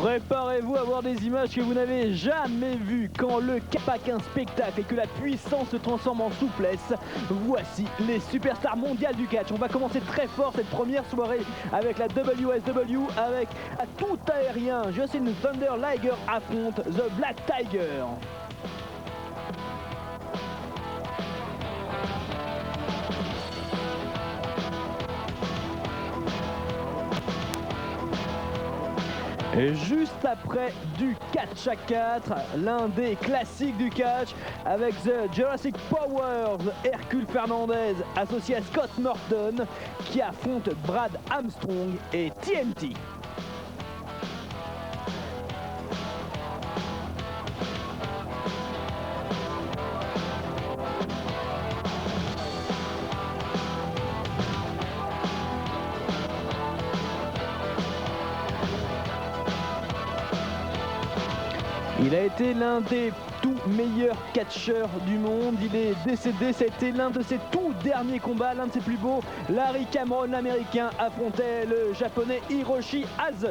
Préparez-vous à voir des images que vous n'avez jamais vues. Quand le pas qu'un spectacle et que la puissance se transforme en souplesse, voici les superstars mondiales du catch. On va commencer très fort cette première soirée avec la WSW, avec à tout aérien. Justin Thunder Liger affronte The Black Tiger. Et juste après du catch à 4, l'un des classiques du catch avec The Jurassic Power, Hercule Fernandez associé à Scott Norton qui affronte Brad Armstrong et TNT. Il a été l'un des tout meilleurs catcheurs du monde. Il est décédé, c'était l'un de ses tout derniers combats, l'un de ses plus beaux. Larry Cameron, l'américain, affrontait le japonais Hiroshi Hase.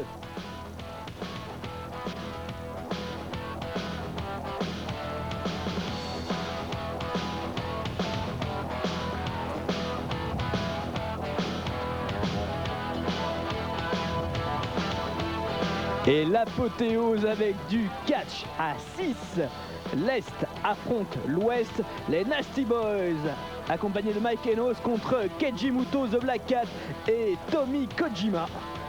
Et l'apothéose avec du catch à 6. L'Est affronte l'Ouest, les Nasty Boys, accompagnés de Mike Enos contre Keiji Muto, The Black Cat et Tommy Kojima.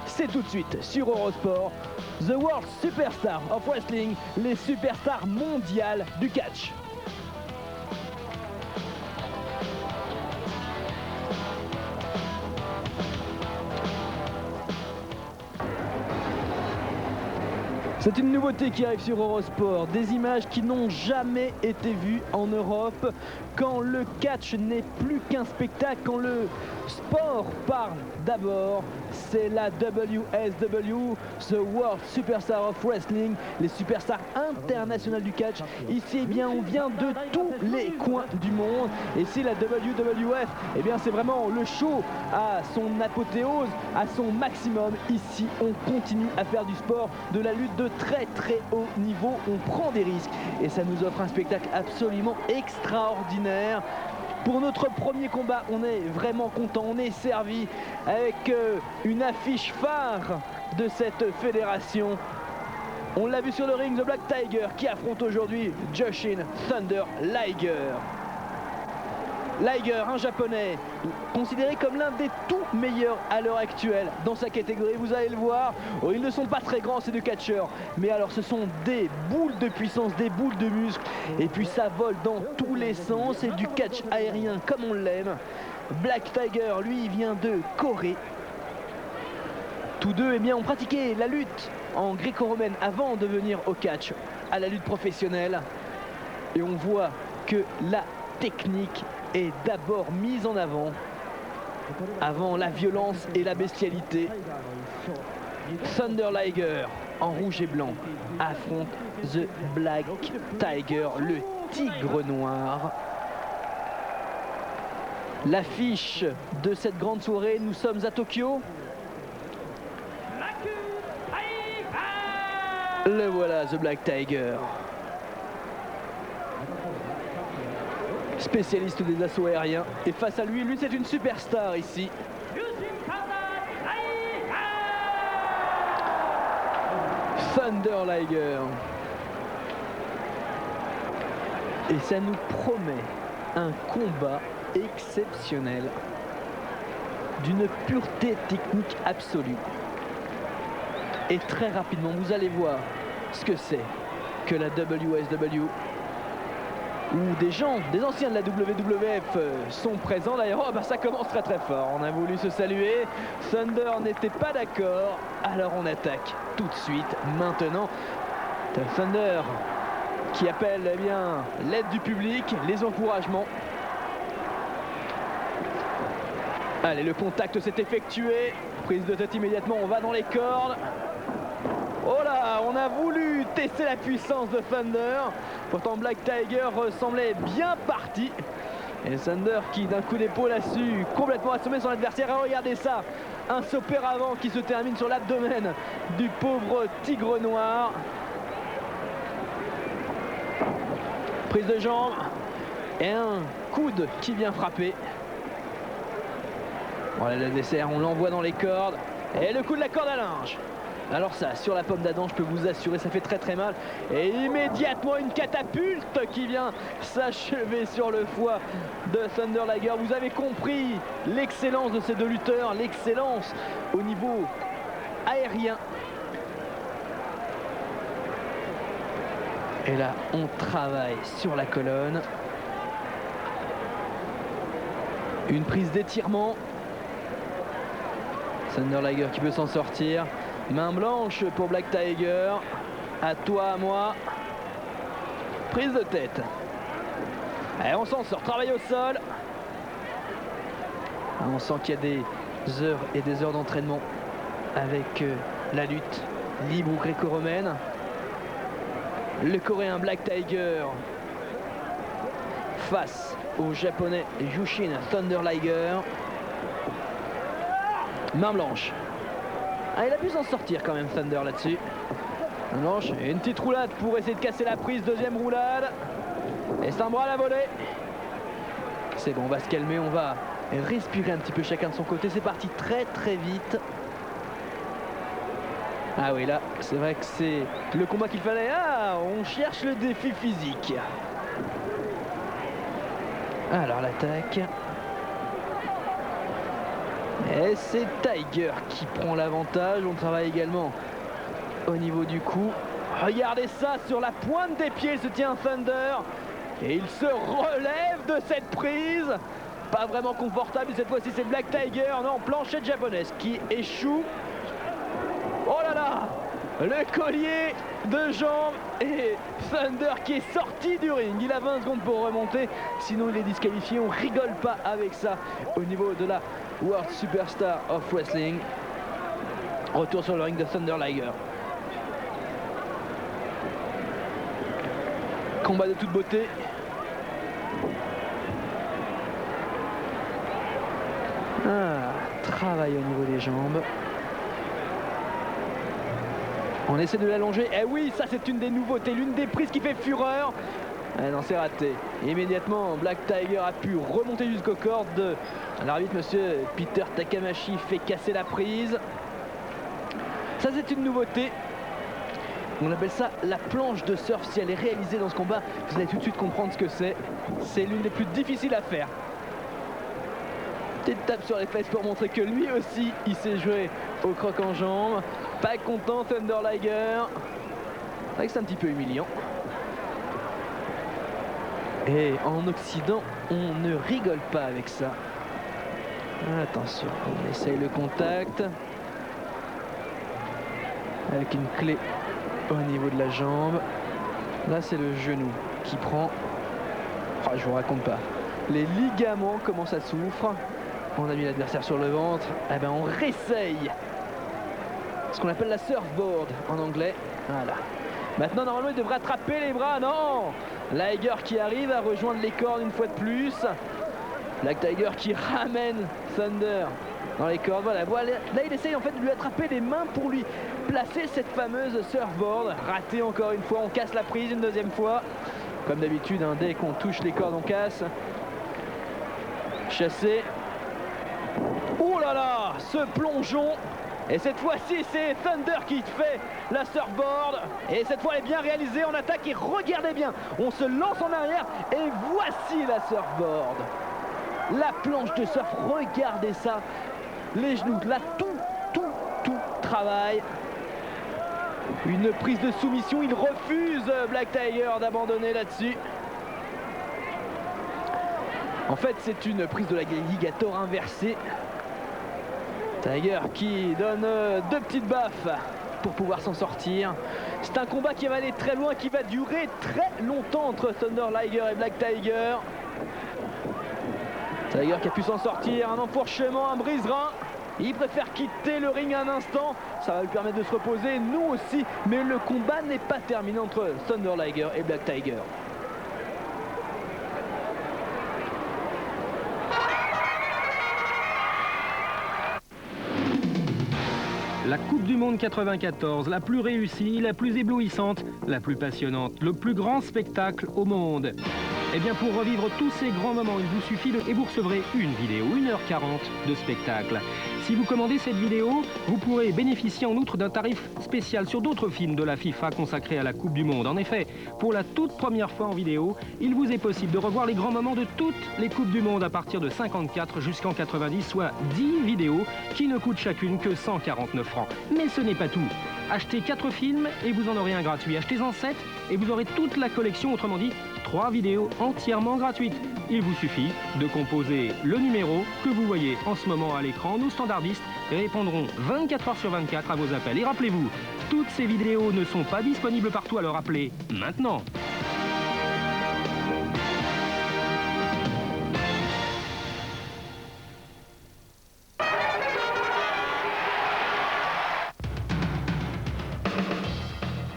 C'est tout de suite sur Eurosport, The World Superstar of Wrestling, les superstars mondiales du catch. C'est une nouveauté qui arrive sur Eurosport, des images qui n'ont jamais été vues en Europe. Quand le catch n'est plus qu'un spectacle, quand le sport parle d'abord, c'est la WSW, The World Superstar of Wrestling, les superstars internationales du catch. Ici, eh bien, on vient de tous les coins du monde. Et c'est la WWF, eh bien, c'est vraiment le show à son apothéose, à son maximum. Ici, on continue à faire du sport, de la lutte de très très haut niveau. On prend des risques et ça nous offre un spectacle absolument extraordinaire. Pour notre premier combat, on est vraiment content, on est servi avec une affiche phare de cette fédération. On l'a vu sur le ring, The Black Tiger qui affronte aujourd'hui Jushin Thunder Liger. Liger, un japonais, considéré comme l'un des tout meilleurs à l'heure actuelle dans sa catégorie, vous allez le voir. Oh, ils ne sont pas très grands ces deux catcheurs, mais alors ce sont des boules de puissance, des boules de muscles, et puis ça vole dans tous les sens, c'est du catch aérien comme on l'aime. Black Tiger, lui, vient de Corée. Tous deux, eh bien, ont pratiqué la lutte en gréco-romaine avant de venir au catch, à la lutte professionnelle. Et on voit que la technique est d'abord mise en avant la violence et la bestialité. Thunder Liger en rouge et blanc affronte The Black Tiger, le tigre noir. L'affiche de cette grande soirée, nous sommes à Tokyo. Le voilà, The Black Tiger. Spécialiste des assauts aériens. Et face à lui, c'est une superstar ici. Thunder Liger. Et ça nous promet un combat exceptionnel, d'une pureté technique absolue. Et très rapidement, vous allez voir ce que c'est que la WSW, où des gens, des anciens de la WWF sont présents. D'ailleurs, oh, bah, ça commence très très fort. On a voulu se saluer. Thunder n'était pas d'accord. Alors on attaque tout de suite, maintenant. Thunder qui appelle eh bien l'aide du public, les encouragements. Allez, le contact s'est effectué. Prise de tête immédiatement, on va dans les cordes. Oh là, on a voulu tester la puissance de Thunder. Pourtant Black Tiger semblait bien parti. Et Thunder qui d'un coup d'épaule a su complètement assommer son adversaire. Et regardez ça, un sauper avant qui se termine sur l'abdomen du pauvre tigre noir. Prise de jambe et un coude qui vient frapper. Voilà l'adversaire, on l'envoie dans les cordes. Et le coup de la corde à linge. Alors ça, sur la pomme d'Adam, je peux vous assurer, ça fait très très mal. Et immédiatement une catapulte qui vient s'achever sur le foie de Thunder Liger. Vous avez compris l'excellence de ces deux lutteurs, l'excellence au niveau aérien. Et là, on travaille sur la colonne. Une prise d'étirement. Thunder Liger qui peut s'en sortir. Main blanche pour Black Tiger. À toi, à moi. Prise de tête. Et on s'en sort. Travail au sol. On sent qu'il y a des heures et des heures d'entraînement avec la lutte libre ou gréco-romaine. Le coréen Black Tiger face au japonais Jushin Thunder Liger. Main blanche. Ah, il a pu s'en sortir quand même Thunder là-dessus. Main blanche et une petite roulade pour essayer de casser la prise. Deuxième roulade. Et c'est un bras à la volée. C'est bon, on va se calmer, on va respirer un petit peu chacun de son côté. C'est parti très très vite. Ah oui, là, c'est vrai que c'est le combat qu'il fallait. Ah, on cherche le défi physique. Alors l'attaque. Et c'est Tiger qui prend l'avantage. On travaille également au niveau du cou. Regardez ça, sur la pointe des pieds se tient Thunder. Et il se relève de cette prise. Pas vraiment confortable. Cette fois-ci, c'est Black Tiger. Non, planchette japonaise qui échoue. Oh là là, le collier de jambes et Thunder qui est sorti du ring. Il a 20 secondes pour remonter, sinon il est disqualifié. On rigole pas avec ça au niveau de la World Superstar of Wrestling. Retour sur le ring de Thunder Liger. Combat de toute beauté. Ah, travail au niveau des jambes. On essaie de l'allonger. Eh oui, ça c'est une des nouveautés, l'une des prises qui fait fureur. Ah non, c'est raté. Immédiatement, Black Tiger a pu remonter jusqu'aux cordes. L'arbitre, monsieur Peter Takamashi, fait casser la prise. Ça c'est une nouveauté. On appelle ça la planche de surf. Si elle est réalisée dans ce combat, vous allez tout de suite comprendre ce que c'est. C'est l'une des plus difficiles à faire. Petite tape sur les fesses pour montrer que lui aussi, il s'est joué au croc en jambe. Pas content, Thunder Liger. C'est vrai que c'est un petit peu humiliant. Et en Occident, on ne rigole pas avec ça. Attention, on essaye le contact. Avec une clé au niveau de la jambe. Là, c'est le genou qui prend. Oh, je vous raconte pas. Les ligaments, comment ça souffre. On a mis l'adversaire sur le ventre. Eh ben, on réessaye. Ce qu'on appelle la surfboard en anglais. Voilà. Maintenant, normalement, il devrait attraper les bras. Non! Liger qui arrive à rejoindre les cordes une fois de plus. Black Tiger qui ramène Thunder dans les cordes. Voilà. Là, il essaye en fait de lui attraper les mains pour lui placer cette fameuse surfboard. Raté encore une fois. On casse la prise une deuxième fois. Comme d'habitude, hein, dès qu'on touche les cordes, on casse. Chassé. Oh là là! Ce plongeon! Et cette fois-ci, c'est Thunder qui fait la surfboard. Et cette fois, elle est bien réalisée en attaque. Et regardez bien, on se lance en arrière. Et voici la surfboard. La planche de surf, regardez ça. Les genoux, là, tout travaille. Une prise de soumission. Il refuse, Black Tiger, d'abandonner là-dessus. En fait, c'est une prise de la l'alligator inversée. Tiger qui donne deux petites baffes pour pouvoir s'en sortir. C'est un combat qui va aller très loin, qui va durer très longtemps entre Thunder Liger et Black Tiger. Tiger qui a pu s'en sortir, un enfourchement, un brise-rein. Il préfère quitter le ring un instant, ça va lui permettre de se reposer, nous aussi. Mais le combat n'est pas terminé entre Thunder Liger et Black Tiger. La Coupe du Monde 94, la plus réussie, la plus éblouissante, la plus passionnante, le plus grand spectacle au monde. Eh bien, pour revivre tous ces grands moments, il vous suffit et vous recevrez une vidéo, 1h40 de spectacle. Si vous commandez cette vidéo, vous pourrez bénéficier en outre d'un tarif spécial sur d'autres films de la FIFA consacrés à la Coupe du Monde. En effet, pour la toute première fois en vidéo, il vous est possible de revoir les grands moments de toutes les Coupes du Monde à partir de 54 jusqu'en 90, soit 10 vidéos qui ne coûtent chacune que 149 francs. Mais ce n'est pas tout. Achetez 4 films et vous en aurez un gratuit. Achetez-en 7 et vous aurez toute la collection, autrement dit, 3 vidéos entièrement gratuites. Il vous suffit de composer le numéro que vous voyez en ce moment à l'écran. Nos standardistes répondront 24 heures sur 24 à vos appels. Et rappelez-vous, toutes ces vidéos ne sont pas disponibles partout, alors appelez maintenant.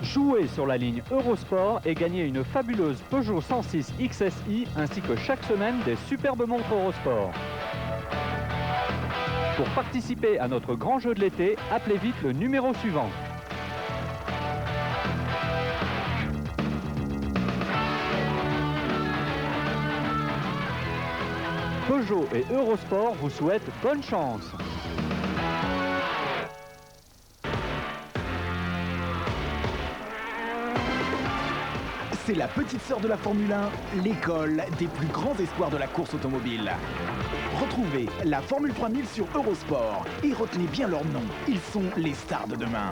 Jouez sur la ligne Eurosport et gagnez une fabuleuse Peugeot 106 XSI ainsi que chaque semaine des superbes montres Eurosport. Pour participer à notre grand jeu de l'été, appelez vite le numéro suivant. Peugeot et Eurosport vous souhaitent bonne chance. C'est la petite sœur de la Formule 1, l'école des plus grands espoirs de la course automobile. Retrouvez la Formule 3000 sur Eurosport et retenez bien leur nom. Ils sont les stars de demain.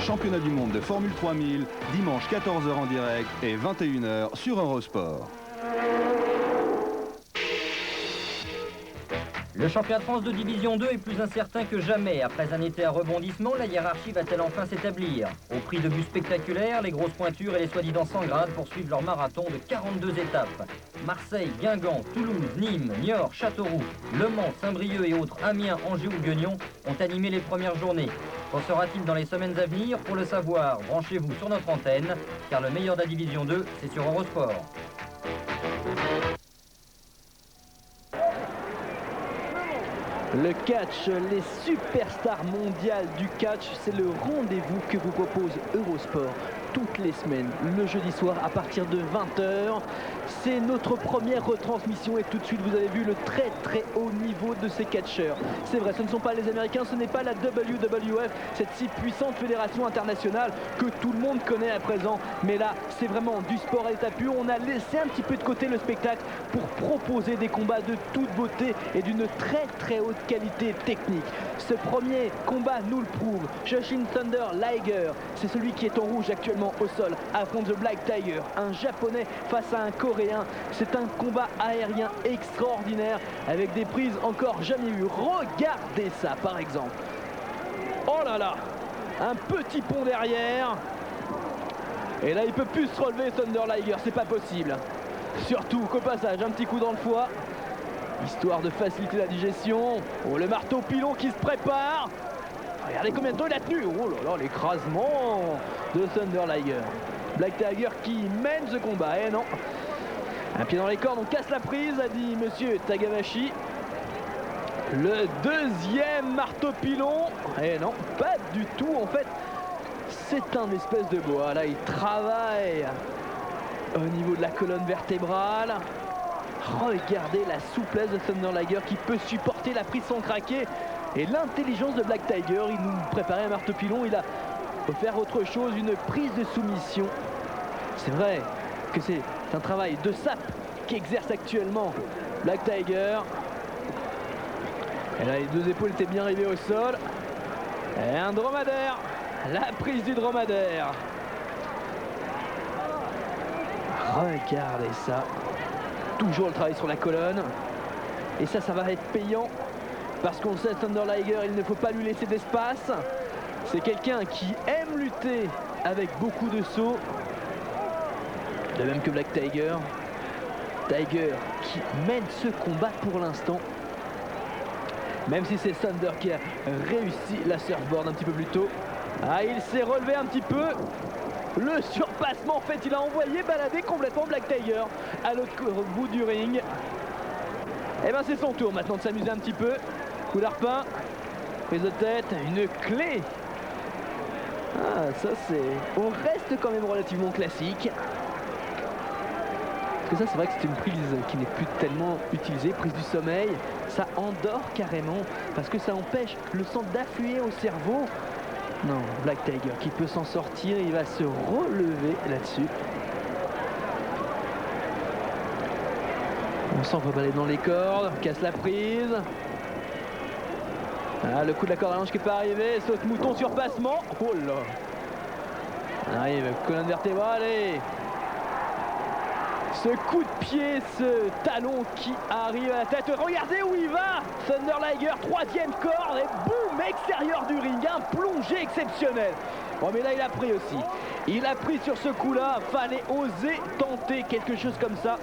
Championnat du monde de Formule 3000, dimanche 14h en direct et 21h sur Eurosport. Le championnat de France de Division 2 est plus incertain que jamais. Après un été à rebondissement, la hiérarchie va-t-elle enfin s'établir? Au prix de buts spectaculaires, les grosses pointures et les soi-disant sans grade poursuivent leur marathon de 42 étapes. Marseille, Guingamp, Toulouse, Nîmes, Niort, Châteauroux, Le Mans, Saint-Brieuc et autres, Amiens, Angers ou Guignon ont animé les premières journées. Qu'en sera-t-il dans les semaines à venir? Pour le savoir, branchez-vous sur notre antenne, car le meilleur de la Division 2, c'est sur Eurosport. Le catch, les superstars mondiales du catch, c'est le rendez-vous que vous propose Eurosport toutes les semaines, le jeudi soir à partir de 20h. C'est notre première retransmission et tout de suite vous avez vu le très très haut niveau de ces catcheurs. C'est vrai, ce ne sont pas les Américains, ce n'est pas la WWF, cette si puissante fédération internationale que tout le monde connaît à présent. Mais là, c'est vraiment du sport à l'état pur. On a laissé un petit peu de côté le spectacle pour proposer des combats de toute beauté et d'une très très haute qualité technique. Ce premier combat nous le prouve. Jushin Thunder Liger, c'est celui qui est en rouge actuellement au sol, affronte The Black Tiger, un japonais face à un coréen. C'est un combat aérien extraordinaire avec des prises encore jamais vues. Regardez ça par exemple. Oh là là, un petit pont derrière. Et là il peut plus se relever Thunder Liger, c'est pas possible. Surtout qu'au passage, un petit coup dans le foie, histoire de faciliter la digestion. Oh, le marteau pilon qui se prépare. Regardez combien de temps il a tenu. Oh là là, l'écrasement de Thunder Liger. Black Tiger qui mène ce combat. Eh non, un pied dans les cordes, on casse la prise, a dit monsieur Tagamashi. Le deuxième marteau pilon. Eh non, pas du tout. En fait, c'est un espèce de bois. Là, il travaille au niveau de la colonne vertébrale. Regardez la souplesse de Thunder Liger qui peut supporter la prise sans craquer. Et l'intelligence de Black Tiger, il nous préparait un marteau pilon, il a offert autre chose, une prise de soumission. C'est vrai que c'est un travail de sape qu'exerce actuellement Black Tiger. Et là, les deux épaules étaient bien rivées au sol. Et un dromadaire, la prise du dromadaire. Regardez ça. Toujours le travail sur la colonne. Et ça va être payant. Parce qu'on sait, Thunder Liger, il ne faut pas lui laisser d'espace. C'est quelqu'un qui aime lutter avec beaucoup de sauts. De même que Black Tiger. Tiger qui mène ce combat pour l'instant. Même si c'est Thunder qui a réussi la surfboard un petit peu plus tôt. Ah, il s'est relevé un petit peu. Le surpassement, en fait, il a envoyé balader complètement Black Tiger à l'autre bout du ring. Et ben c'est son tour maintenant de s'amuser un petit peu. Coup d'arpin, prise de tête, une clé. Ah, ça c'est... On reste quand même relativement classique. Parce que ça c'est vrai que c'est une prise qui n'est plus tellement utilisée, prise du sommeil. Ça endort carrément parce que ça empêche le sang d'affluer au cerveau. Non, Black Tiger qui peut s'en sortir, il va se relever là-dessus. On sent qu'on va aller dans les cordes, casse la prise. Ah, le coup de la corde à linge qui n'est pas arrivé, saute mouton surpassement. Oh là. Arrive, colonne vertébrale et... Ce coup de pied, ce talon qui arrive à la tête. Regardez où il va. Thunder Liger, troisième corde et boum, extérieur du ring. Un plongé exceptionnel. Bon mais là il a pris aussi. Il a pris sur ce coup-là. Fallait oser tenter quelque chose comme ça.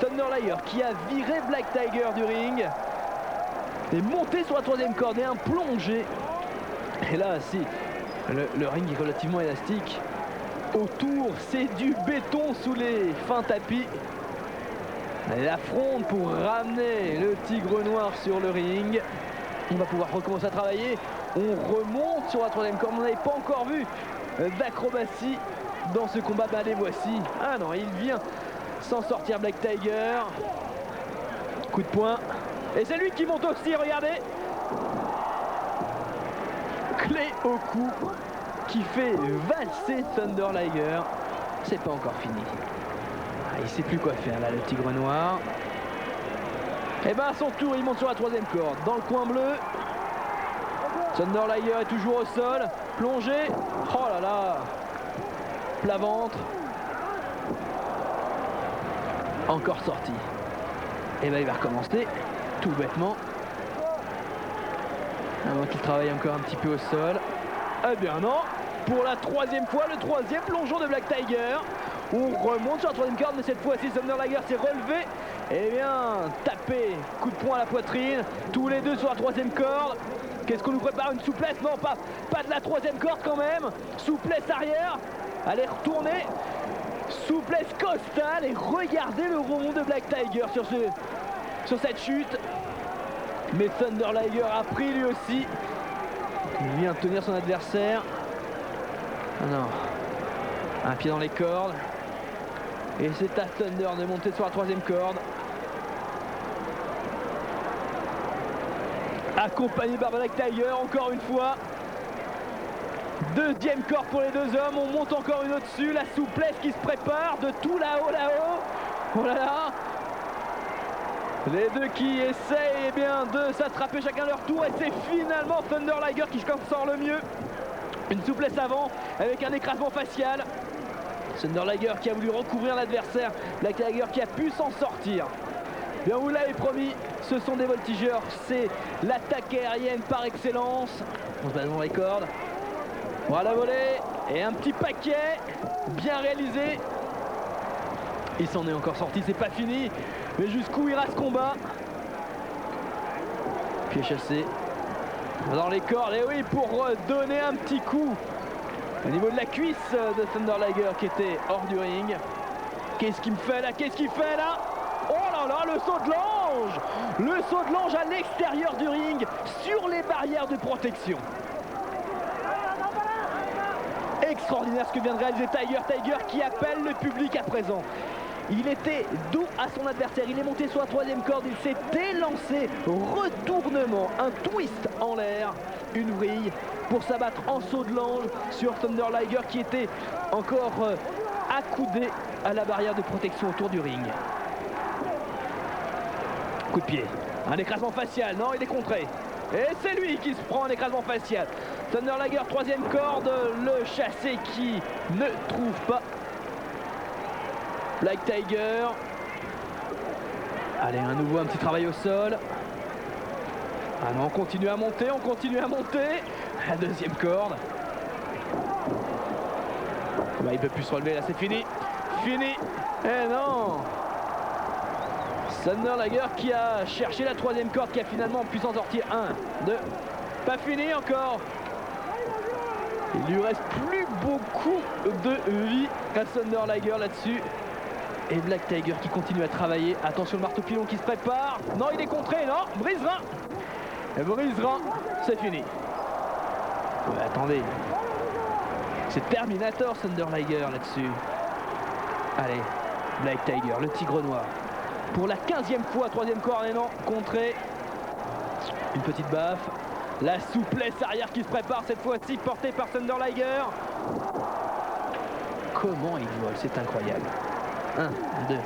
Thunder Liger qui a viré Black Tiger du ring. Et monté sur la troisième corde et un plongé. Et là, si, le ring est relativement élastique. Autour, c'est du béton sous les fins tapis. Elle affronte pour ramener le tigre noir sur le ring. On va pouvoir recommencer à travailler. On remonte sur la troisième corde. On n'avait pas encore vu d'acrobatie dans ce combat. Bah les voici. Ah non, il vient s'en sortir Black Tiger. Coup de poing. Et c'est lui qui monte aussi, regardez. Clé au cou qui fait valser Thunder Liger. C'est pas encore fini. Ah, il sait plus quoi faire là, le tigre noir. Et ben à son tour, il monte sur la troisième corde. Dans le coin bleu. Thunder Liger est toujours au sol. Plongé. Oh là là. Plat ventre. Encore sorti. Et ben il va recommencer. Tout bêtement. Avant qu'il travaille encore un petit peu au sol. Eh bien non. Pour la troisième fois, le troisième plongeon de Black Tiger. On remonte sur la troisième corde, mais cette fois-ci Thunder Liger s'est relevé. Eh bien, tapé, coup de poing à la poitrine. Tous les deux sur la troisième corde. Qu'est-ce qu'on nous prépare? Une souplesse? Non, pas de la troisième corde quand même. Souplesse arrière. Allez, retourner. Souplesse costale. Et regardez le rebond de Black Tiger sur cette chute. Mais Thunder Liger a pris lui aussi. Il vient tenir son adversaire. Ah non. Un pied dans les cordes. Et c'est à Thunder de monter sur la troisième corde. Accompagné par Black Tiger encore une fois. Deuxième corde pour les deux hommes. On monte encore une au-dessus. La souplesse qui se prépare de tout là-haut, là-haut. Oh là là. Les deux qui essayent bien de s'attraper chacun leur tour. Et c'est finalement Thunder Liger qui sort le mieux. Une souplesse avant avec un écrasement facial. Thunder Liger qui a voulu recouvrir l'adversaire. Black Tiger qui a pu s'en sortir. Bien, vous l'avez promis, ce sont des voltigeurs. C'est l'attaque aérienne par excellence. On se bat devant les cordes. Voilà la volée. Et un petit paquet bien réalisé. Il s'en est encore sorti, c'est pas fini. Mais jusqu'où ira ce combat? Pied chassé. Dans les cordes, et oui, pour donner un petit coup au niveau de la cuisse de Thunder Liger qui était hors du ring. Qu'est-ce qu'il me fait là? Qu'est-ce qu'il fait là? Oh là là, le saut de l'ange! Le saut de l'ange à l'extérieur du ring, sur les barrières de protection. Extraordinaire ce que vient de réaliser Tiger. Tiger qui appelle le public à présent. Il était dos à son adversaire, il est monté sur la troisième corde, il s'est élancé, retournement, un twist en l'air, une vrille pour s'abattre en saut de l'ange sur Thunder Liger qui était encore accoudé à la barrière de protection autour du ring. Coup de pied, un écrasement facial, non il est contré. Et c'est lui qui se prend un écrasement facial. Thunder Liger, troisième corde, le chassé qui ne trouve pas. Black Tiger. Allez, à nouveau un petit travail au sol. Ah non, on continue à monter, on continue à monter. La deuxième corde. Bah, il peut plus se relever, là c'est fini. Fini. Eh non. Thunder Liger qui a cherché la troisième corde, qui a finalement pu s'en sortir. 1, 2. Pas fini encore. Il lui reste plus beaucoup de vie à Thunder Liger là-dessus. Et Black Tiger qui continue à travailler. Attention, le marteau pilon qui se prépare. Non, il est contré, non. Brise-rein. Brise-rein, c'est fini. Ouais, attendez. C'est Terminator Thunder Liger là-dessus. Allez, Black Tiger, le tigre noir. Pour la 15e fois, 3e corner, non, contré. Une petite baffe. La souplesse arrière qui se prépare cette fois-ci, portée par Thunder Liger. Comment il vole, c'est incroyable. 1, 2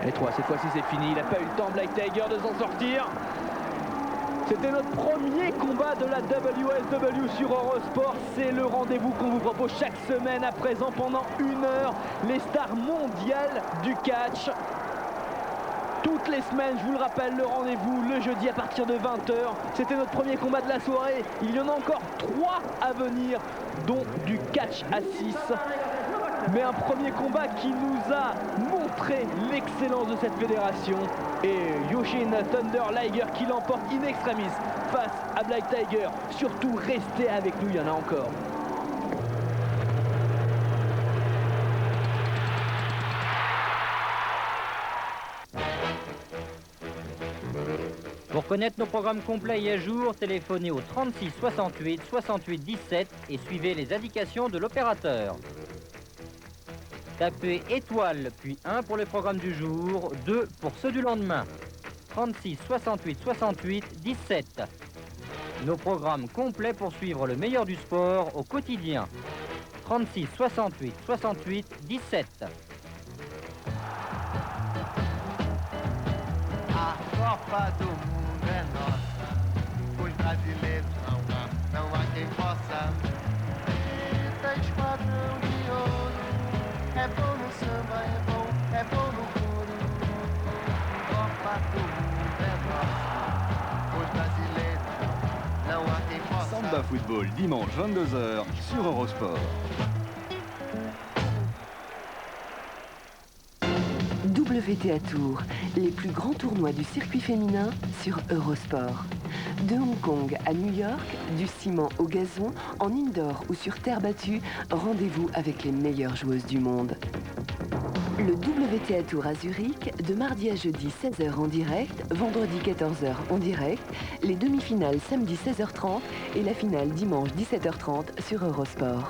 et 3, cette fois-ci c'est fini. Il n'a pas eu le temps, Black Tiger, de s'en sortir. C'était notre premier combat de la WSW sur Eurosport. C'est le rendez-vous qu'on vous propose chaque semaine à présent pendant 1 heure. Les stars mondiales du catch. Toutes les semaines, je vous le rappelle, le rendez-vous le jeudi à partir de 20h. C'était notre premier combat de la soirée. Il y en a encore 3 à venir, dont du catch à 6. Mais un premier combat qui nous a montré l'excellence de cette fédération. Et Yoshin Thunder Liger qui l'emporte in extremis face à Black Tiger. Surtout, restez avec nous, il y en a encore. Pour connaître nos programmes complets et à jour, téléphonez au 36 68 68 17 et suivez les indications de l'opérateur. Tapez étoile, puis 1 pour le programme du jour, 2 pour ceux du lendemain. 36 68 68 17. Nos programmes complets pour suivre le meilleur du sport au quotidien. 36 68 68 17. A Copa do Mundo é nossa, os brasileiros não há quem possa. Eita, esquadrão de ouro, é bom no samba, é bom no couro. Copa do Mundo é nossa, os brasileiros não há quem possa. Samba Football, dimanche 22h sur Eurosport. WTA Tour, les plus grands tournois du circuit féminin sur Eurosport. De Hong Kong à New York, du ciment au gazon, en indoor ou sur terre battue, rendez-vous avec les meilleures joueuses du monde. Le WTA Tour à Zurich, de mardi à jeudi 16h en direct, vendredi 14h en direct, les demi-finales samedi 16h30 et la finale dimanche 17h30 sur Eurosport.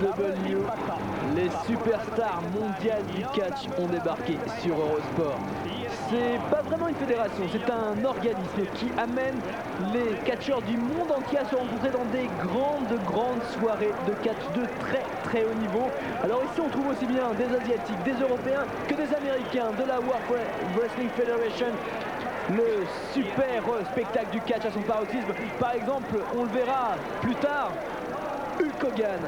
WSW, les superstars mondiales du catch ont débarqué sur Eurosport. C'est pas vraiment une fédération, c'est un organisme qui amène les catcheurs du monde entier à se rencontrer dans des grandes soirées de catch de très haut niveau. Alors ici on trouve aussi bien des Asiatiques, des Européens que des Américains, de la World Wrestling Federation. Le super spectacle du catch à son paroxysme. Par exemple, on le verra plus tard, Hulk Hogan,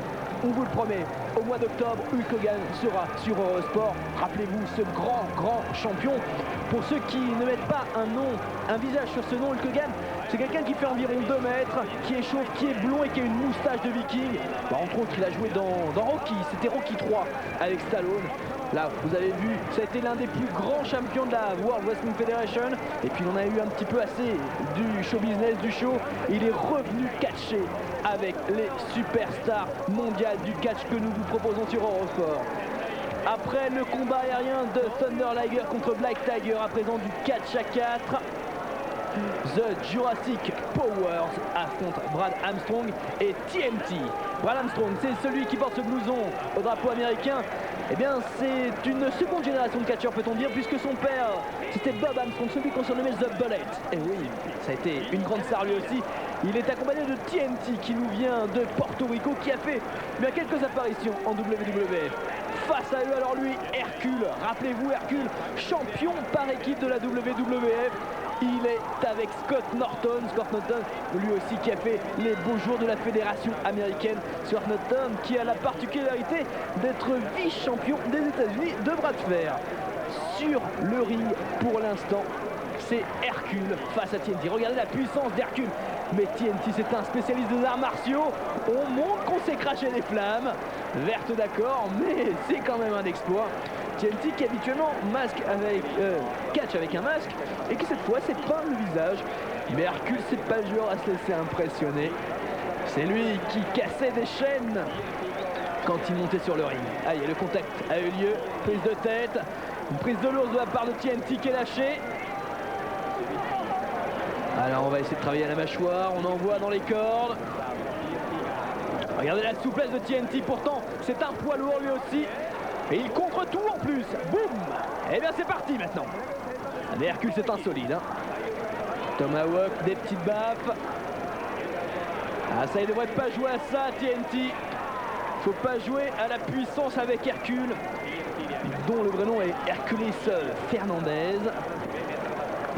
on vous le promet, au mois d'octobre, Hulk Hogan sera sur Eurosport. Rappelez-vous ce grand champion. Pour ceux qui ne mettent pas un visage sur ce nom, Hulk Hogan, c'est quelqu'un qui fait environ 2 mètres, qui est chauve, qui est blond et qui a une moustache de viking. Entre autres, il a joué dans Rocky, c'était Rocky 3 avec Stallone. Là, vous avez vu, ça a été l'un des plus grands champions de la World Wrestling Federation. Et puis, on a eu un petit peu assez du show business, du show. Il est revenu catcher avec les superstars mondiales du catch que nous vous proposons sur Eurosport. Après le combat aérien de Thunder Liger contre Black Tiger, à présent du catch à 4. The Jurassic Powers affronte Brad Armstrong et TNT. Brad Armstrong, c'est celui qui porte ce blouson au drapeau américain. Eh bien, c'est une seconde génération de catcheurs, peut-on dire, puisque son père, c'était Bob Armstrong, celui qu'on surnommait The Bullet. Et oui, ça a été une grande star lui aussi. Il est accompagné de TNT, qui nous vient de Porto Rico, qui a fait bien quelques apparitions en WWF. Face à eux, alors lui, Hercule. Rappelez-vous, Hercule, champion par équipe de la WWF. Il est avec Scott Norton. Scott Norton, lui aussi, qui a fait les beaux jours de la fédération américaine. Scott Norton, qui a la particularité d'être vice-champion des États-Unis de bras de fer. Sur le ring, pour l'instant, c'est Hercule face à TNT. Regardez la puissance d'Hercule. Mais TNT, c'est un spécialiste des arts martiaux. On montre qu'on s'est craché les flammes. Verte, d'accord, mais c'est quand même un exploit. TNT qui habituellement catch avec un masque et qui cette fois s'est peint le visage. Mais Hercule, c'est pas le joueur à se laisser impressionner. C'est lui qui cassait des chaînes quand il montait sur le ring. Ah, le contact a eu lieu. Prise de tête. Une prise de lourd de la part de TNT qui est lâchée. Alors on va essayer de travailler à la mâchoire. On envoie dans les cordes. Regardez la souplesse de TNT. Pourtant, c'est un poids lourd lui aussi. Et il contre tout en plus. Boum. Et bien c'est parti maintenant. Mais Hercule, c'est insolide. Hein. Tomahawk, des petites baffes. Ah, ça, il ne devrait pas jouer à ça, TNT. Faut pas jouer à la puissance avec Hercule, dont le vrai nom est Hercules Fernandez.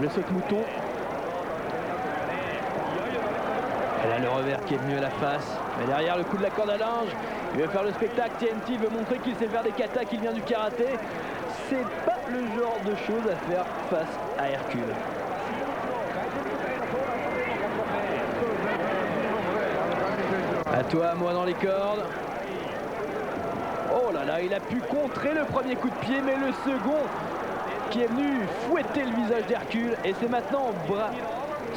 Le saute-mouton. Et là, le revers qui est venu à la face. Mais derrière, le coup de la corde à linge. Il veut faire le spectacle. TNT veut montrer qu'il sait faire des katas, qu'il vient du karaté. C'est pas le genre de choses à faire face à Hercule. À toi, moi dans les cordes. Oh là là, il a pu contrer le premier coup de pied, mais le second qui est venu fouetter le visage d'Hercule. Et c'est maintenant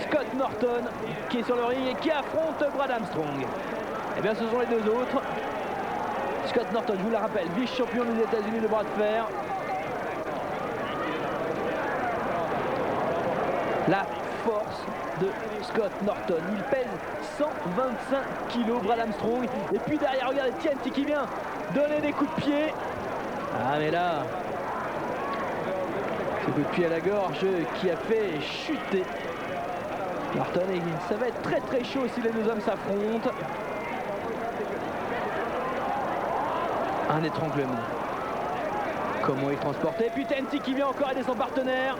Scott Norton qui est sur le ring et qui affronte Brad Armstrong. Eh bien, ce sont les deux autres. Scott Norton, je vous le rappelle, vice-champion des États-Unis de bras de fer. La force de Scott Norton. Il pèse 125 kg, Brad Armstrong. Et puis derrière, regardez TNT qui vient donner des coups de pied. Ah mais là, ce coup de pied à la gorge qui a fait chuter Norton. Et ça va être très très chaud si les deux hommes s'affrontent. Un étranglement. Comment il transportait. Et puis TNT qui vient encore aider son partenaire.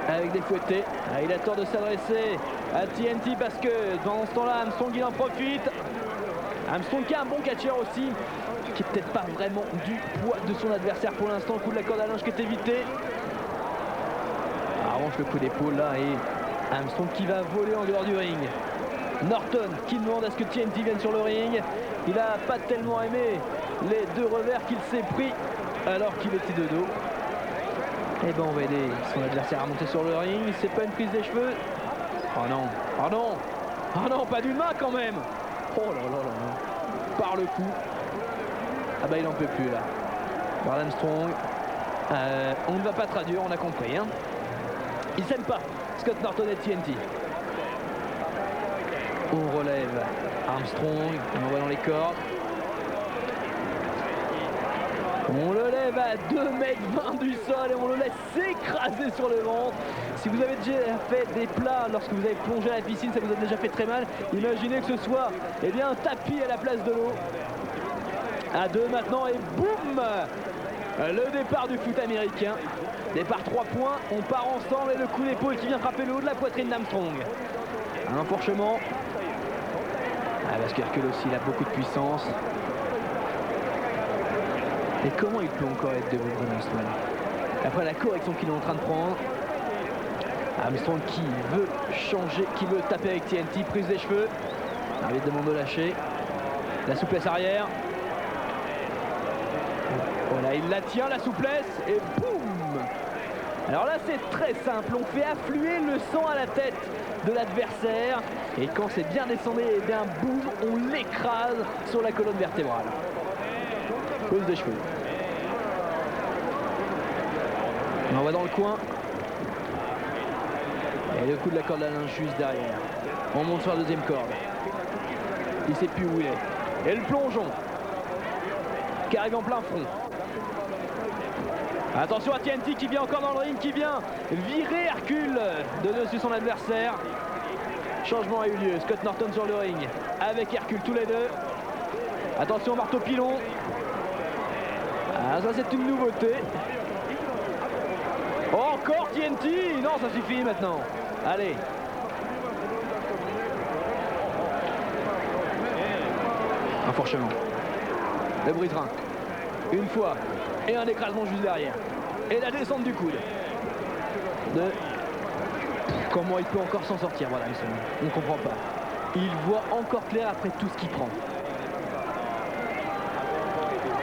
Avec des fouettés. Ah, il a tort de s'adresser à TNT parce que dans ce temps-là, Armstrong il en profite. Armstrong qui a un bon catcheur aussi, qui est peut-être pas vraiment du poids de son adversaire pour l'instant. Le coup de la corde à linge qui est évité. En revanche, le coup d'épaule là et Armstrong qui va voler en dehors du ring. Norton qui demande à ce que TNT vienne sur le ring. Il n'a pas tellement aimé les deux revers qu'il s'est pris alors qu'il était de dos. Et ben on va aider son adversaire à monter sur le ring. C'est pas une prise des cheveux. Oh non, oh non, oh non, pas d'une main quand même. Oh là là là là. Par le coup. Ah bah il en peut plus là. Brad Armstrong. On ne va pas traduire, on a compris. Hein. Ils s'aiment pas, Scott Norton et TNT. On relève Armstrong, on envoie dans les cordes. On le lève à 2,20 m du sol et on le laisse s'écraser sur le ventre. Si vous avez déjà fait des plats lorsque vous avez plongé à la piscine, ça vous a déjà fait très mal. Imaginez que ce soit un tapis à la place de l'eau. À 2 maintenant et boum! Le départ du foot américain. Départ 3 points, on part ensemble et le coup d'épaule qui vient frapper le haut de la poitrine d'Armstrong. Un enfourchement. Parce qu'Hercule aussi, il a beaucoup de puissance. Et comment il peut encore être debout, Armstrong? Après la correction qu'il est en train de prendre. Armstrong qui veut changer, qui veut taper avec TNT, prise des cheveux. Arbitre demande de lâcher. La souplesse arrière. Voilà, il la tient, la souplesse, et boum! Alors là, c'est très simple. On fait affluer le sang à la tête de l'adversaire. Et quand c'est bien descendu, et bien boum, on l'écrase sur la colonne vertébrale. Pose des cheveux. On envoie dans le coin. Et le coup de la corde à linge juste derrière. On monte sur la deuxième corde. Il ne sait plus où il est. Et le plongeon qui arrive en plein front. Attention à TNT qui vient encore dans le ring, qui vient virer Hercule de dessus son adversaire. Changement a eu lieu. Scott Norton sur le ring avec Hercule tous les deux. Attention marteau pilon. Ah, ça c'est une nouveauté. Oh, encore TNT. Non, ça suffit maintenant. Allez. Enfourchement. Le brise-rein. Une fois. Et un écrasement juste derrière. Et la descente du coude. de comment il peut encore s'en sortir. Voilà, on ne comprend pas. Il voit encore clair après tout ce qu'il prend.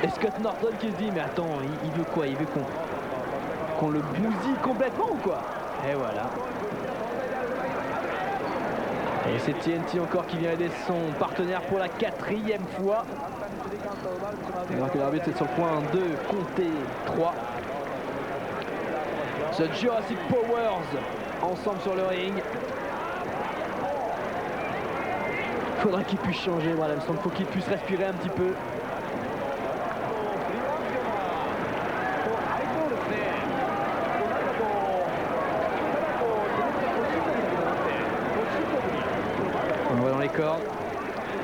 Et Scott Norton qui se dit, mais attends, il veut quoi? Il veut qu'on le bousille complètement ou quoi? Et voilà. Et c'est TNT encore qui vient aider son partenaire pour la 4e fois. Alors que l'arbitre est sur le point de compter 3. The Jurassic Powers ensemble sur le ring. Il faudra qu'il puisse changer, voilà, il faut qu'il puisse respirer un petit peu. On voit dans les cordes,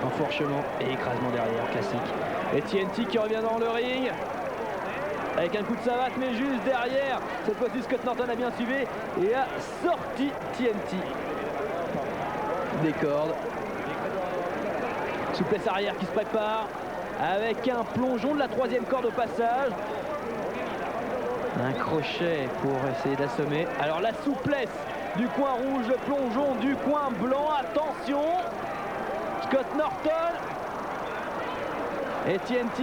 enfourchement et écrasement derrière, classique. Et TNT qui revient dans le ring, avec un coup de savate, mais juste derrière. Cette fois-ci, Scott Norton a bien suivi et a sorti TNT des cordes. Souplesse arrière qui se prépare, avec un plongeon de la 3e corde au passage. Un crochet pour essayer d'assommer. Alors la souplesse du coin rouge, le plongeon du coin blanc. Attention, Scott Norton et TNT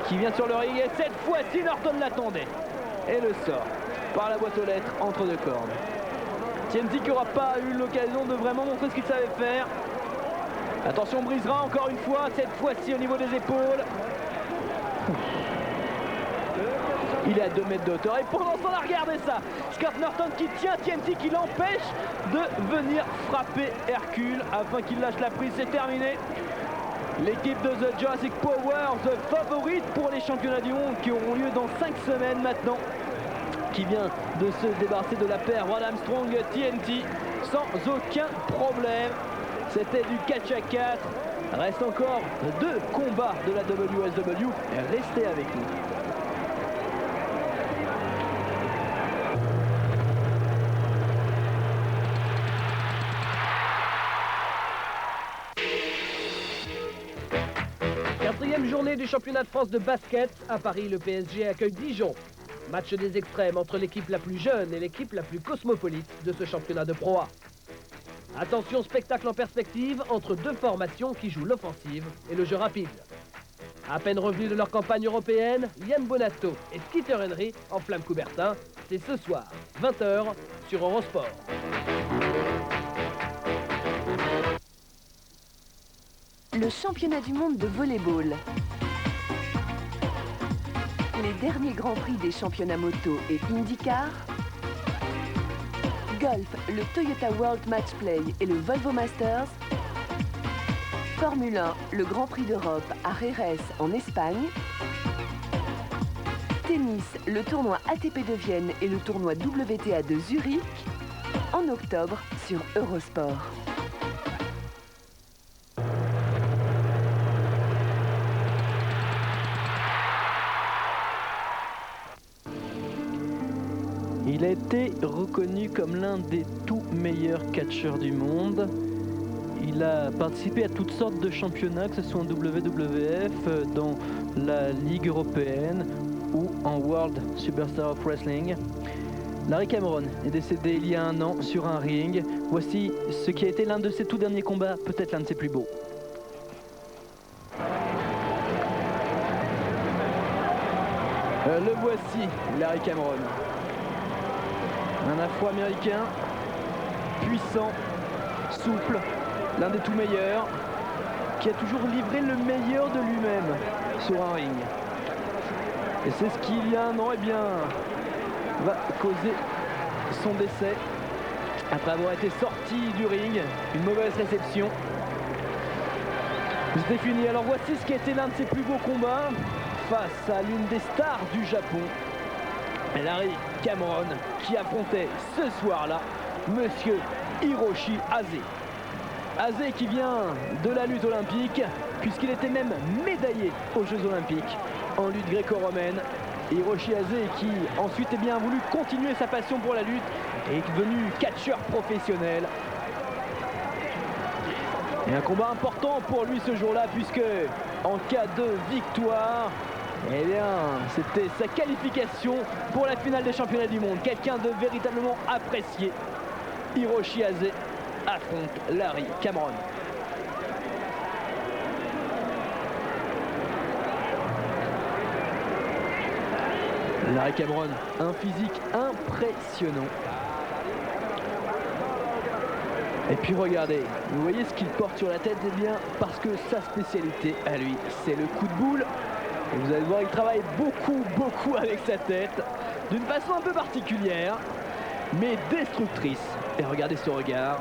qui vient sur le ring. Et cette fois-ci, Norton l'attendait et le sort par la boîte aux lettres entre deux cordes. TNT qui n'aura pas eu l'occasion de vraiment montrer ce qu'il savait faire. Attention, brisera encore une fois, cette fois-ci au niveau des épaules. Il est à 2 mètres de hauteur et pendant ce temps-là, regardez ça. Scott Norton qui tient TNT, qui l'empêche de venir frapper Hercule afin qu'il lâche la prise. C'est terminé. L'équipe de The Jurassic Powers, favorite pour les championnats du monde qui auront lieu dans 5 semaines maintenant, qui vient de se débarrasser de la paire Brad Armstrong TNT sans aucun problème. C'était du catch à 4. Reste encore 2 combats de la WSW. Restez avec nous. Quatrième journée du championnat de France de basket. À Paris, le PSG accueille Dijon. Match des extrêmes entre l'équipe la plus jeune et l'équipe la plus cosmopolite de ce championnat de Pro A. Attention, spectacle en perspective entre 2 formations qui jouent l'offensive et le jeu rapide. À peine revenus de leur campagne européenne, Yann Bonato et Skeeter Henry enflamment Coubertin. C'est ce soir, 20 h sur Eurosport. Le championnat du monde de volleyball. Les derniers grands prix des championnats moto et IndyCar. Golf, le Toyota World Match Play et le Volvo Masters. Formule 1, le Grand Prix d'Europe à Jerez en Espagne. Tennis, le tournoi ATP de Vienne et le tournoi WTA de Zurich. En octobre sur Eurosport. Il a été reconnu comme l'un des tout meilleurs catcheurs du monde. Il a participé à toutes sortes de championnats, que ce soit en WWF, dans la Ligue européenne ou en World Superstar of Wrestling. Larry Cameron est décédé il y a 1 an sur un ring. Voici ce qui a été l'un de ses tout derniers combats, peut-être l'un de ses plus beaux. Le voici, Larry Cameron. Un Afro-américain, puissant, souple, l'un des tout meilleurs, qui a toujours livré le meilleur de lui-même sur un ring. Et c'est ce qui, il y a 1 an, eh bien, va causer son décès après avoir été sorti du ring. Une mauvaise réception. C'était fini. Alors voici ce qui a été l'un de ses plus beaux combats face à l'une des stars du Japon. Larry Cameron qui affrontait ce soir-là Monsieur Hiroshi Ase. Ase qui vient de la lutte olympique puisqu'il était même médaillé aux Jeux olympiques en lutte gréco-romaine. Hiroshi Ase qui ensuite a bien voulu continuer sa passion pour la lutte et est devenu catcheur professionnel. Et un combat important pour lui ce jour-là puisque en cas de victoire, Eh bien, c'était sa qualification pour la finale des championnats du monde. Quelqu'un de véritablement apprécié. Hiroshi Ase affronte Larry Cameron. Larry Cameron, un physique impressionnant. Et puis regardez, vous voyez ce qu'il porte sur la tête? Eh bien, parce que sa spécialité à lui, c'est le coup de boule. Et vous allez voir, il travaille beaucoup avec sa tête, d'une façon un peu particulière, mais destructrice. Et regardez ce regard,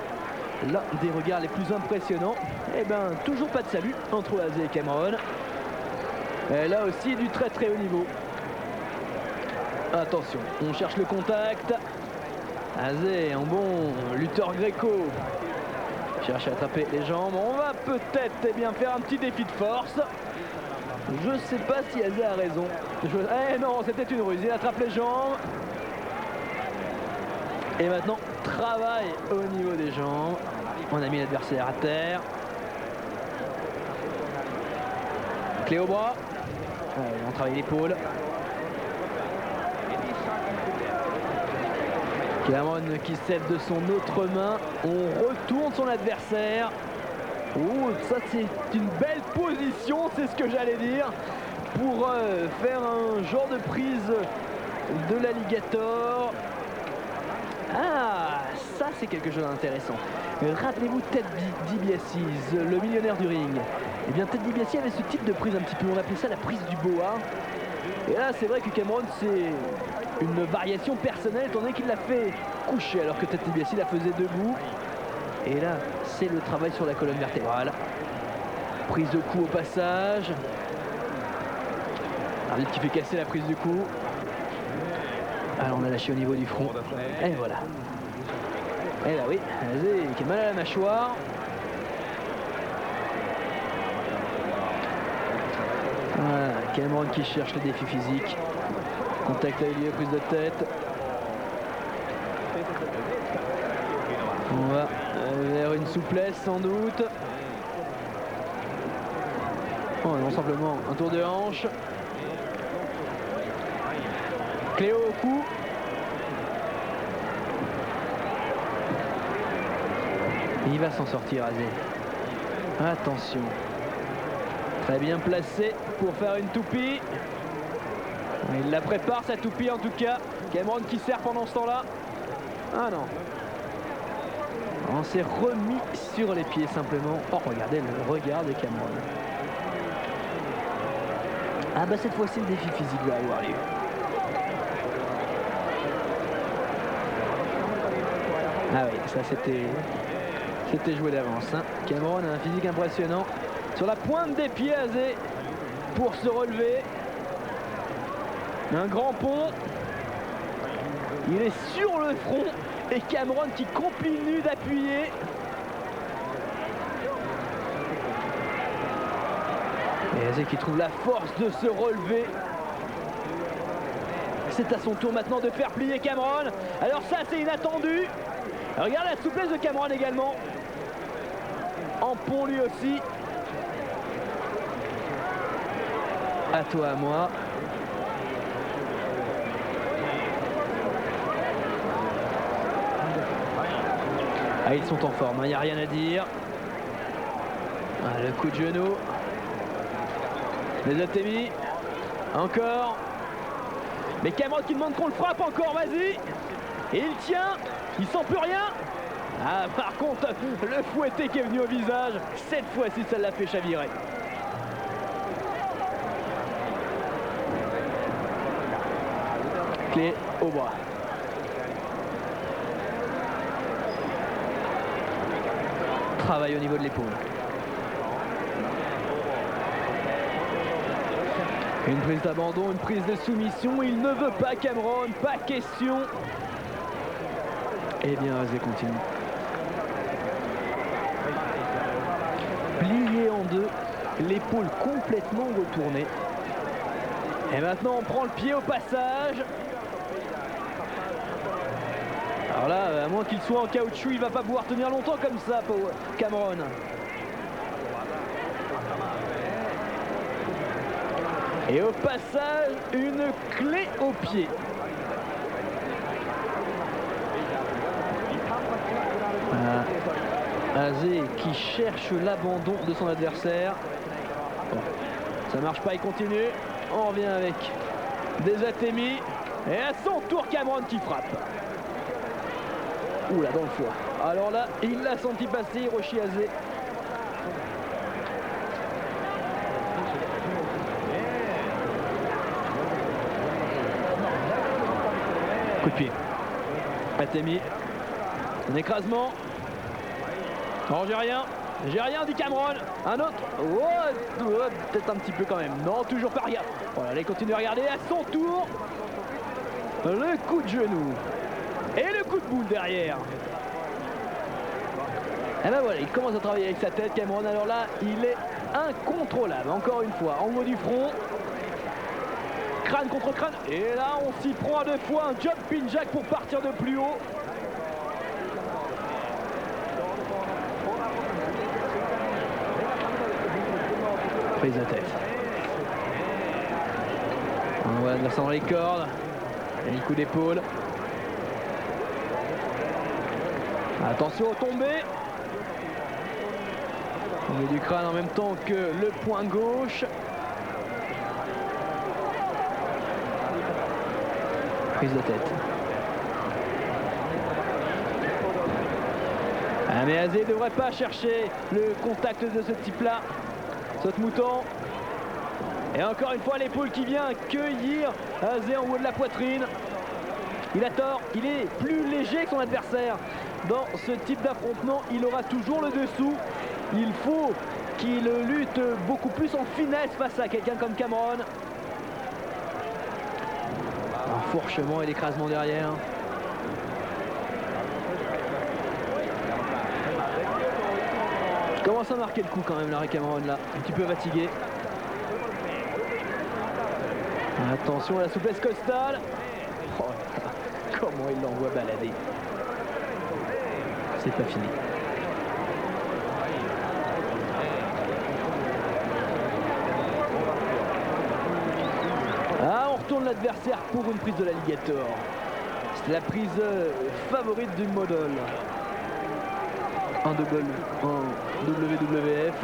l'un des regards les plus impressionnants. Eh bien, toujours pas de salut entre Ase et Cameron. Et là aussi, du très haut niveau. Attention, on cherche le contact. Ase, un bon lutteur gréco, cherche à attraper les jambes. On va peut-être bien faire un petit défi de force. Je sais pas si Ase a raison. Eh non, c'était une ruse. Il attrape les jambes. Et maintenant, travail au niveau des jambes. On a mis l'adversaire à terre. Clé au bras. On travaille l'épaule. Cameron qui cède de son autre main. On retourne son adversaire. Oh, ça c'est une belle position, c'est ce que j'allais dire, pour faire un genre de prise de l'alligator. Ah, ça c'est quelque chose d'intéressant. Rappelez-vous Ted DiBiase, le millionnaire du ring. Eh bien Ted DiBiase avait ce type de prise un petit peu, on appelait ça la prise du boa. Et là c'est vrai que Cameron c'est une variation personnelle étant donné qu'il l'a fait coucher alors que Ted DiBiase la faisait debout. Et là c'est le travail sur la colonne vertébrale. Prise de coup au passage. Arbitre qui fait casser la prise du coup. Alors on a lâché au niveau du front. Et voilà. Et là oui, Ase qui a mal à la mâchoire. Voilà, Cameron qui cherche le défi physique. Contact avec lui, prise de tête. On va vers une souplesse sans doute. Oh, non, simplement un tour de hanche. Cléo au cou. Il va s'en sortir, Ase. Attention. Très bien placé pour faire une toupie. Il la prépare, sa toupie en tout cas. Cameron qui sert pendant ce temps-là. Ah non. On s'est remis sur les pieds simplement. Oh, regardez le regard de Cameron. Ah bah cette fois-ci le défi physique va avoir lieu. Ah oui, ça c'était joué d'avance. Hein. Cameron a un physique impressionnant. Sur la pointe des pieds, Ase pour se relever. Un grand pont. Il est sur le front. Et Cameron qui continue d'appuyer. Et Ase qui trouve la force de se relever. C'est à son tour maintenant de faire plier Cameron. Alors ça c'est inattendu. Regarde la souplesse de Cameron également. En pont lui aussi. À toi, à moi. Ah, ils sont en forme, il n'y a rien à dire. Ah, le coup de genou. Les Atemi. Encore. Mais Cameron qui demande qu'on le frappe encore, vas-y. Et il tient. Il sent plus rien. Ah, par contre, le fouetté qui est venu au visage. Cette fois-ci, ça l'a fait chavirer. Clé au bras. Travail au niveau de l'épaule. Une prise d'abandon, une prise de soumission. Il ne veut pas Cameron, pas question. Eh bien, Ase continue. Plié en deux, l'épaule complètement retournée. Et maintenant, on prend le pied au passage. Alors là, à moins qu'il soit en caoutchouc, il va pas pouvoir tenir longtemps comme ça pour Cameron. Et au passage, une clé au pied. Azé qui cherche l'abandon de son adversaire. Bon, ça marche pas, il continue. On revient avec des Atemi. Et à son tour, Cameron qui frappe. Oula, dans le foie. Alors là, il l'a senti passer, Hiroshi Azé. Coup de pied. Atemi. Un écrasement. Non, j'ai rien, dit Cameron. Un autre. Oh, peut-être un petit peu quand même. Non, toujours pas rien. Voilà, il continue à regarder. À son tour, le coup de genou. Et le coup de boule derrière. Et ben voilà, il commence à travailler avec sa tête, Cameron. Alors là, il est incontrôlable. Encore une fois, en haut du front. Crâne contre crâne. Et là, on s'y prend à deux fois. Un jumping jack pour partir de plus haut. Prise de tête. On voit l'adversaire dans les cordes. Et le coup d'épaule. Attention au tombé. On met du crâne en même temps que le poing gauche. Prise de tête. Ah, mais Azé ne devrait pas chercher le contact de ce type-là. Saute-mouton. Et encore une fois l'épaule qui vient cueillir Azé en haut de la poitrine. Il a tort, il est plus léger que son adversaire. Dans ce type d'affrontement, il aura toujours le dessous. Il faut qu'il lutte beaucoup plus en finesse face à quelqu'un comme Cameron. Un fourchement et l'écrasement derrière. Il commence à marquer le coup quand même, Larry Cameron, là. Un petit peu fatigué. Attention à la souplesse costale. Oh, comment il l'envoie balader. C'est pas fini. Ah, on retourne l'adversaire pour une prise de l'alligator. C'est la prise favorite du modèle. Un double en WWF.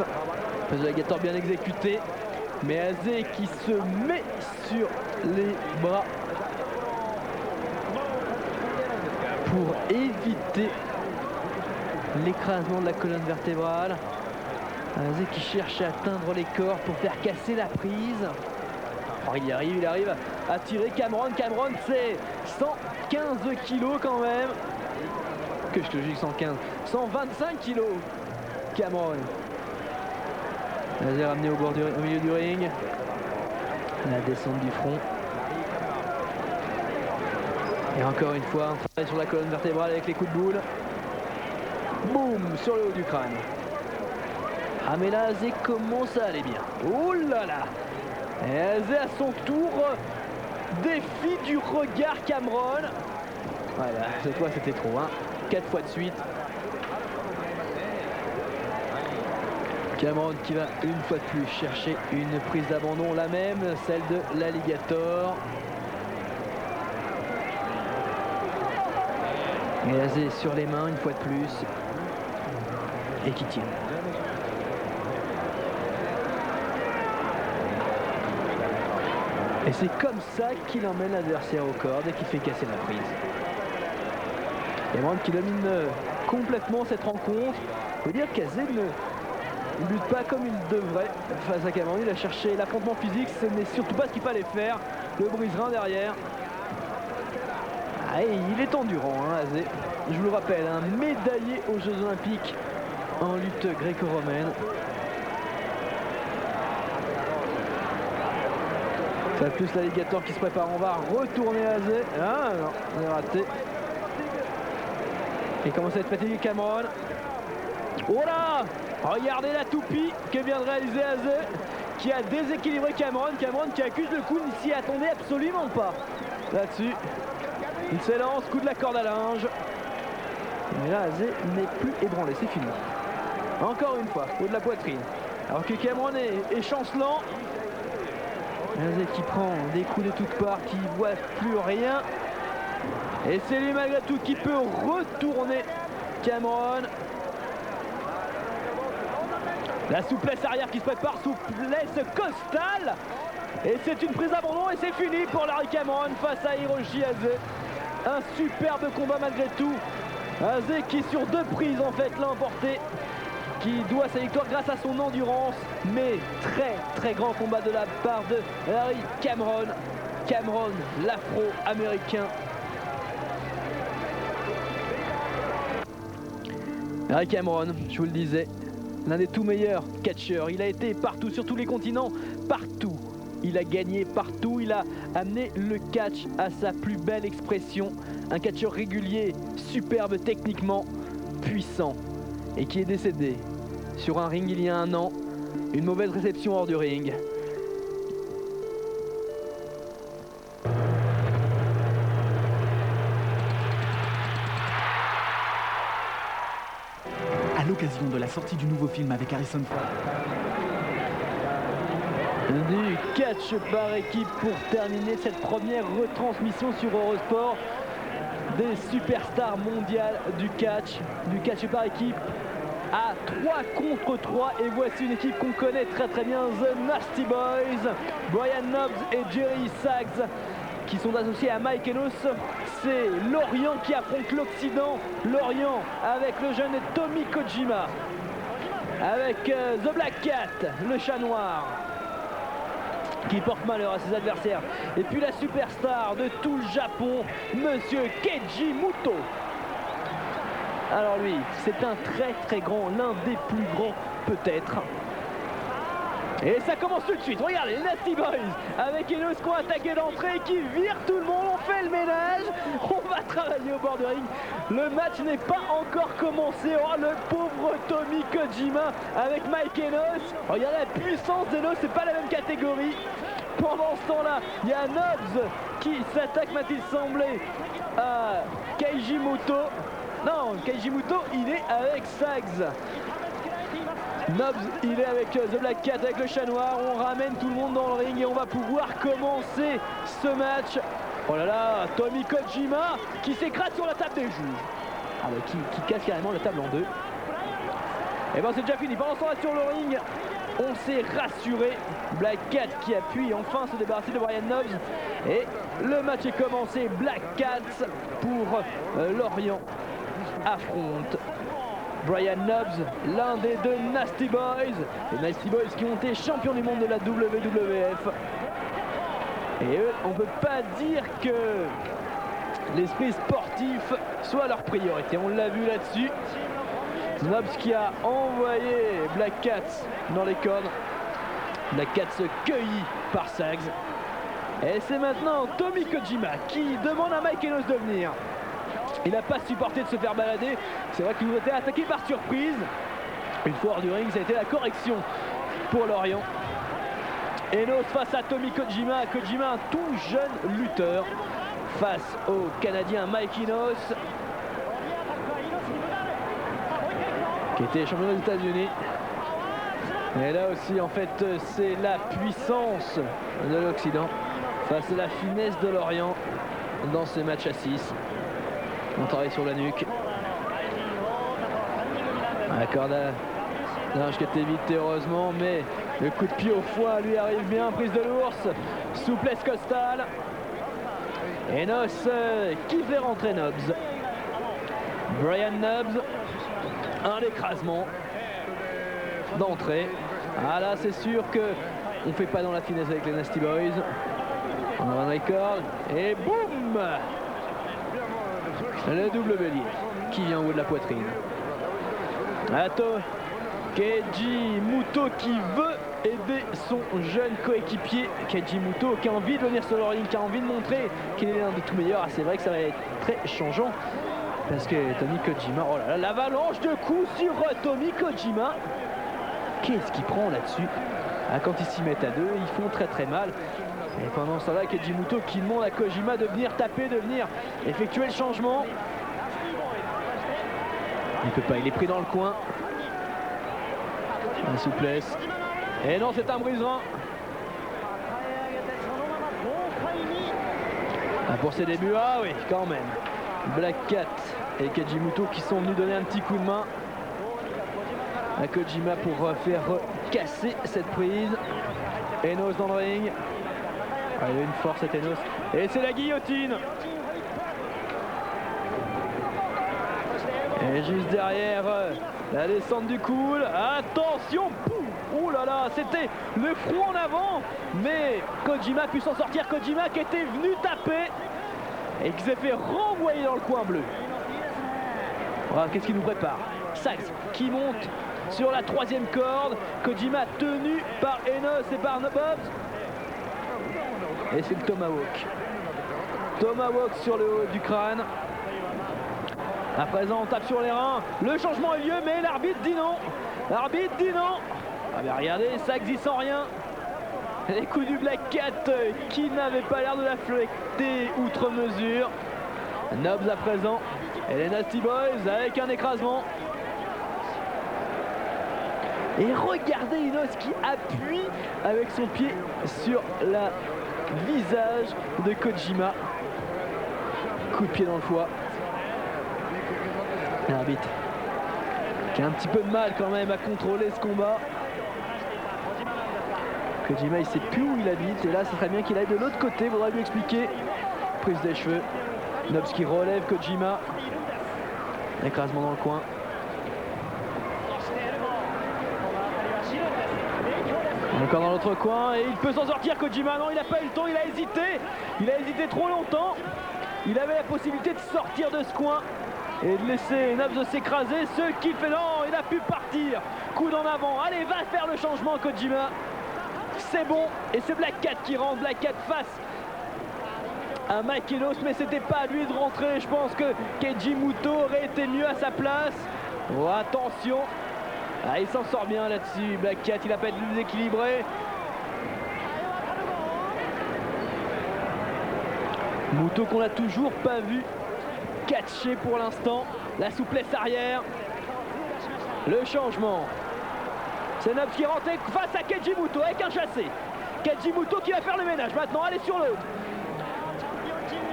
Prise de l'alligator bien exécutée. Mais Azé qui se met sur les bras pour éviter l'écrasement de la colonne vertébrale. Azé qui cherche à atteindre les corps pour faire casser la prise. Oh, il arrive à tirer Cameron. Cameron, c'est 115 kilos quand même. Que je te dis 115. 125 kilos. Cameron. Azé ramené au milieu du ring. La descente du front. Et encore une fois, un travail sur la colonne vertébrale avec les coups de boule. Boum, sur le haut du crâne. Ah mais là, Azé commence à aller bien. Oh là là. Et Azé à son tour défie du regard Cameron. Voilà, cette fois c'était trop, hein. 4 fois de suite. Cameron qui va une fois de plus chercher une prise d'abandon, la même, celle de l'alligator. Et Azé sur les mains une fois de plus. Et qui tire. Et c'est comme ça qu'il emmène l'adversaire aux cordes et qui fait casser la prise. Cameron qui domine complètement cette rencontre. Il faut dire qu'Azé ne lutte pas comme il devrait face à Cameron. Il a cherché l'affrontement physique, ce n'est surtout pas ce qu'il fallait faire. Le brise-rein derrière. Ah, il est endurant, hein, Azé. Je vous le rappelle, un médaillé aux Jeux Olympiques en lutte gréco-romaine. Ça plus l'alligator qui se prépare. On va retourner Azé. Ah non, on est raté. Il commence à être fatigué Cameron. Oh là! Regardez la toupie que vient de réaliser Azé, qui a déséquilibré Cameron. Cameron qui accuse le coup, ne s'y attendait absolument pas. Là-dessus, il s'élance, coup de la corde à linge. Mais là, Azé n'est plus ébranlé, c'est fini. Encore une fois, haut de la poitrine. Alors que Cameron est chancelant. Azé qui prend des coups de toutes parts, qui ne voit plus rien. Et c'est lui malgré tout qui peut retourner Cameron. La souplesse arrière qui se prépare, souplesse costale. Et c'est une prise d'abandon et c'est fini pour Larry Cameron face à Hiroshi Azé. Un superbe combat malgré tout. Azé qui sur 2 prises en fait l'a emporté, qui doit sa victoire grâce à son endurance, mais très grand combat de la part de Larry Cameron. Cameron, l'afro-américain. Larry Cameron, je vous le disais, l'un des tout meilleurs catcheurs. Il a été partout, sur tous les continents, partout. Il a gagné partout, il a amené le catch à sa plus belle expression. Un catcheur régulier, superbe techniquement, puissant, et qui est décédé sur un ring il y a 1 an. Une mauvaise réception hors du ring. À l'occasion de la sortie du nouveau film avec Harrison Ford. Du catch par équipe pour terminer cette première retransmission sur Eurosport des superstars mondiales du catch par équipe à 3 contre 3. Et voici une équipe qu'on connaît très bien, The Nasty Boys, Brian Knobbs et Jerry Sags, qui sont associés à Mike Enos. C'est l'Orient qui affronte l'Occident, l'Orient avec le jeune Tommy Kojima, avec The Black Cat, le chat noir, qui porte malheur à ses adversaires. Et puis la superstar de tout le Japon, Monsieur Keiji Muto. Alors lui, c'est un très grand, l'un des plus grands peut-être. Et ça commence tout de suite. Regardez, les Nasty Boys avec Enos qui ont attaqué d'entrée, qui virent tout le monde. On fait le ménage. On va travailler au bord de ring. Le match n'est pas encore commencé. Oh, le pauvre Tommy Kojima avec Mike Enos. Regardez la puissance d'Enos, c'est pas la même catégorie. Pendant ce temps-là, il y a Knobbs qui s'attaque, m'a-t-il semblé, à Keiji Muto. Non, Keiji Muto, il est avec Sags. Knobbs, il est avec The Black Cat, avec le chat noir. On ramène tout le monde dans le ring et on va pouvoir commencer ce match. Oh là là, Tommy Kojima qui s'écrase sur la table des juges. Ah bah, qui casse carrément la table en 2. Et ben c'est déjà fini. Pendant ce temps-là sur le ring, on s'est rassuré. Black Cat qui a pu enfin se débarrasser de Brian Knobbs. Et le match est commencé. Black Cat pour l'Orient affronte Brian Knobbs, l'un des 2 Nasty Boys. Les Nasty Boys qui ont été champions du monde de la WWF. Et eux, on ne peut pas dire que l'esprit sportif soit leur priorité. On l'a vu là-dessus. Knobbs qui a envoyé Black Cat dans les cordes. Black Cat se cueillit par Sags. Et c'est maintenant Tommy Kojima qui demande à Mike Enos de venir. Il n'a pas supporté de se faire balader. C'est vrai qu'il nous a été attaqué par surprise. Une fois hors du ring, ça a été la correction pour l'Orient. Enos face à Tommy Kojima. Kojima, un tout jeune lutteur, face au Canadien Mike Enos, qui était champion des États-Unis. Et là aussi, en fait, c'est la puissance de l'Occident face à la finesse de l'Orient dans ces matchs à 6. On travaille sur la nuque. La corde à linge qui était vite heureusement, mais le coup de pied au foie lui arrive bien. Prise de l'ours, souplesse costale. Enos qui fait rentrer Knobbs. Brian Knobbs, un écrasement d'entrée. Ah là, c'est sûr que on fait pas dans la finesse avec les Nasty Boys. On a un record et boum, le double bélier qui vient au haut de la poitrine. Attends, Keiji Muto qui veut aider son jeune coéquipier. Keiji Muto qui a envie de venir sur le ring, qui a envie de montrer qu'il est l'un des tout meilleurs. Ah, c'est vrai que ça va être très changeant parce que Tommy Kojima, oh là là, l'avalanche de coups sur Tommy Kojima. Qu'est-ce qu'il prend là-dessus? Ah, quand ils s'y mettent à 2, ils font très mal. Et pendant ce temps-là, Keiji Muto qui demande à Kojima de venir taper, de venir effectuer le changement. Il peut pas, il est pris dans le coin. La souplesse. Et non, c'est un brise-rein. Pour ses débuts, ah oui, quand même. Black Cat et Kejimuto qui sont venus donner un petit coup de main à Kojima pour faire casser cette prise. Enos dans le ring. Ah, il a une force cet Enos. Et c'est la guillotine. Et juste derrière, la descente du cool. Attention, boum. Ouh là là, c'était le front en avant. Mais Kojima a pu s'en sortir. Kojima qui était venu taper et qui s'est fait renvoyer dans le coin bleu. Voilà, qu'est-ce qu'il nous prépare? Sax qui monte sur la 3e corde. Kojima tenu par Enos et par Nobobs. Et c'est le Tomahawk. Tomahawk sur le haut du crâne. À présent on tape sur les reins. Le changement a lieu mais l'arbitre dit non. L'arbitre dit non. Ah mais regardez, Sax dit sans rien. Les coups du Black Cat qui n'avait pas l'air de l'affecter outre mesure. Nobs à présent. Et les Nasty Boys avec un écrasement. Et regardez Enos qui appuie avec son pied sur le visage de Kojima. Coup de pied dans le foie. L'arbitre qui a un petit peu de mal quand même à contrôler ce combat. Kojima il sait plus où il habite et là ce serait bien qu'il aille de l'autre côté, il faudra lui expliquer. Prise des cheveux. Nobs qui relève Kojima. Écrasement dans le coin. Encore dans l'autre coin et il peut s'en sortir Kojima. Non, il n'a pas eu le temps, il a hésité. Il a hésité trop longtemps. Il avait la possibilité de sortir de ce coin et de laisser Nobs s'écraser. Ce qu'il fait, non, il a pu partir. Coude en avant. Allez, va faire le changement Kojima. C'est bon. Et c'est Black Cat qui rentre. Black Cat face à Mike Enos, mais c'était pas à lui de rentrer. Je pense que Kejimuto aurait été mieux à sa place. Oh, attention. Ah, il s'en sort bien là-dessus. Black Cat, il a pas été déséquilibré. Muto qu'on n'a toujours pas vu catcher pour l'instant. La souplesse arrière. Le changement. C'est Nobs qui rentre face à Kejimuto avec un chassé. Kejimuto qui va faire le ménage maintenant. Allez sur le haut.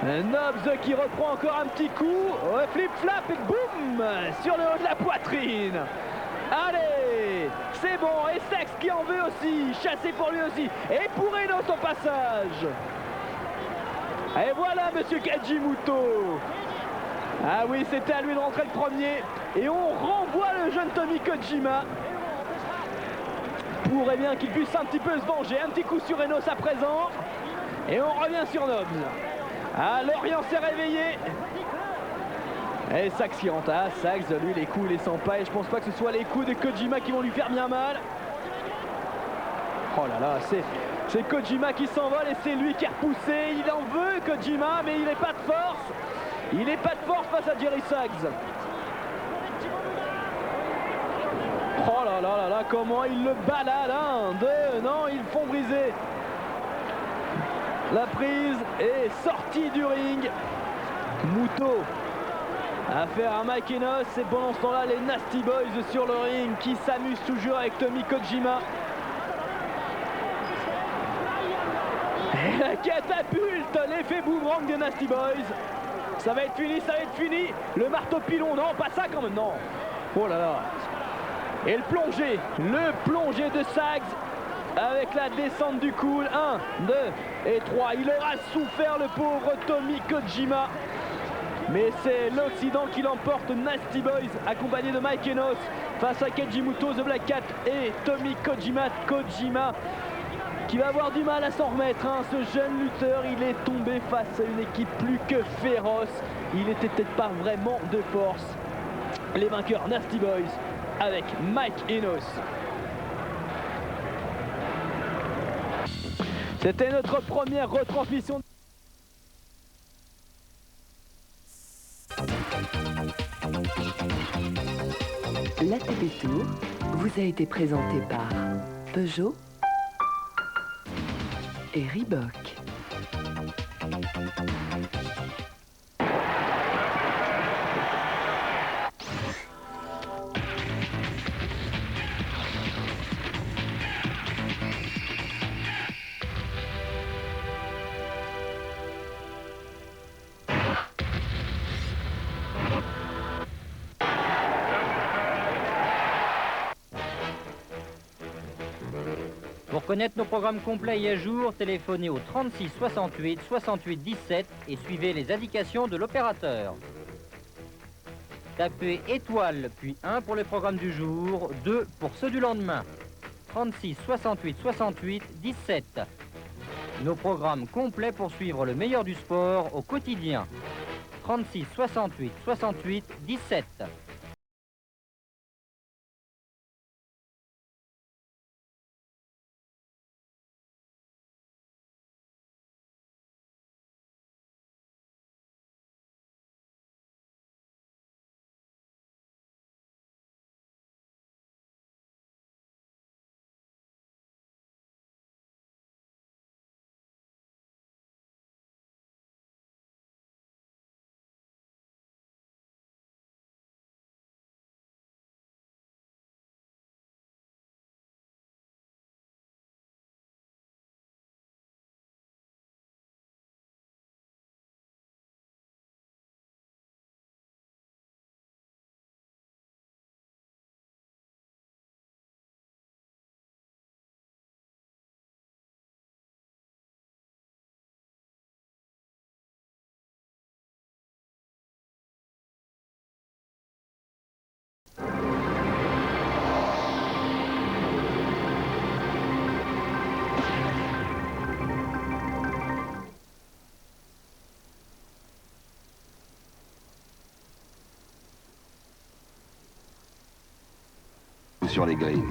Nobs qui reprend encore un petit coup. Flip-flap et boum sur le haut de la poitrine. Allez, c'est bon. Et Sax qui en veut aussi. Chassé pour lui aussi. Et pour Enos au passage. Et voilà monsieur Kejimuto. Ah oui, c'était à lui de rentrer le premier. Et on renvoie le jeune Tommy Kojima. Pour bien qu'il puisse un petit peu se venger. Un petit coup sur Enos à présent. Et on revient sur Nobs. Ah, Lorient s'est réveillé. Et Sax qui rentre. Ah, Sax, lui, les coups, il les sent pas. Et je pense pas que ce soit les coups de Kojima qui vont lui faire bien mal. Oh là là, c'est Kojima qui s'envole et c'est lui qui est repoussé. Il en veut, Kojima, mais il n'est pas de force. Il n'est pas de force face à Jerry Sags. Oh là là là là, comment il le balade. 1, 2, non, ils font briser. La prise est sortie du ring. Muto à faire un Mike Enos. Et pendant ce temps-là, les Nasty Boys sur le ring qui s'amusent toujours avec Tommy Kojima. Et la catapulte, l'effet boomerang des Nasty Boys. Ça va être fini, ça va être fini. Le marteau pilon, non, pas ça quand même, non. Oh là là. Et le plongé de Sags avec la descente du cool. 1, 2 et 3. Il aura souffert le pauvre Tommy Kojima. Mais c'est l'Occident qui l'emporte. Nasty Boys accompagné de Mike Enos face à Kejimuto, The Black Cat et Tommy Kojima. Kojima qui va avoir du mal à s'en remettre. Ce jeune lutteur, il est tombé face à une équipe plus que féroce. Il n'était peut-être pas vraiment de force. Les vainqueurs Nasty Boys avec Mike Enos. C'était notre première retransmission. L'ATP Tour vous a été présenté par Peugeot et Reebok. Pour connaître nos programmes complets et à jour, téléphonez au 36 68 68 17 et suivez les indications de l'opérateur. Tapez étoile, puis 1 pour les programmes du jour, 2 pour ceux du lendemain. 36 68 68 17. Nos programmes complets pour suivre le meilleur du sport au quotidien. 36 68 68 17. Sur les greens.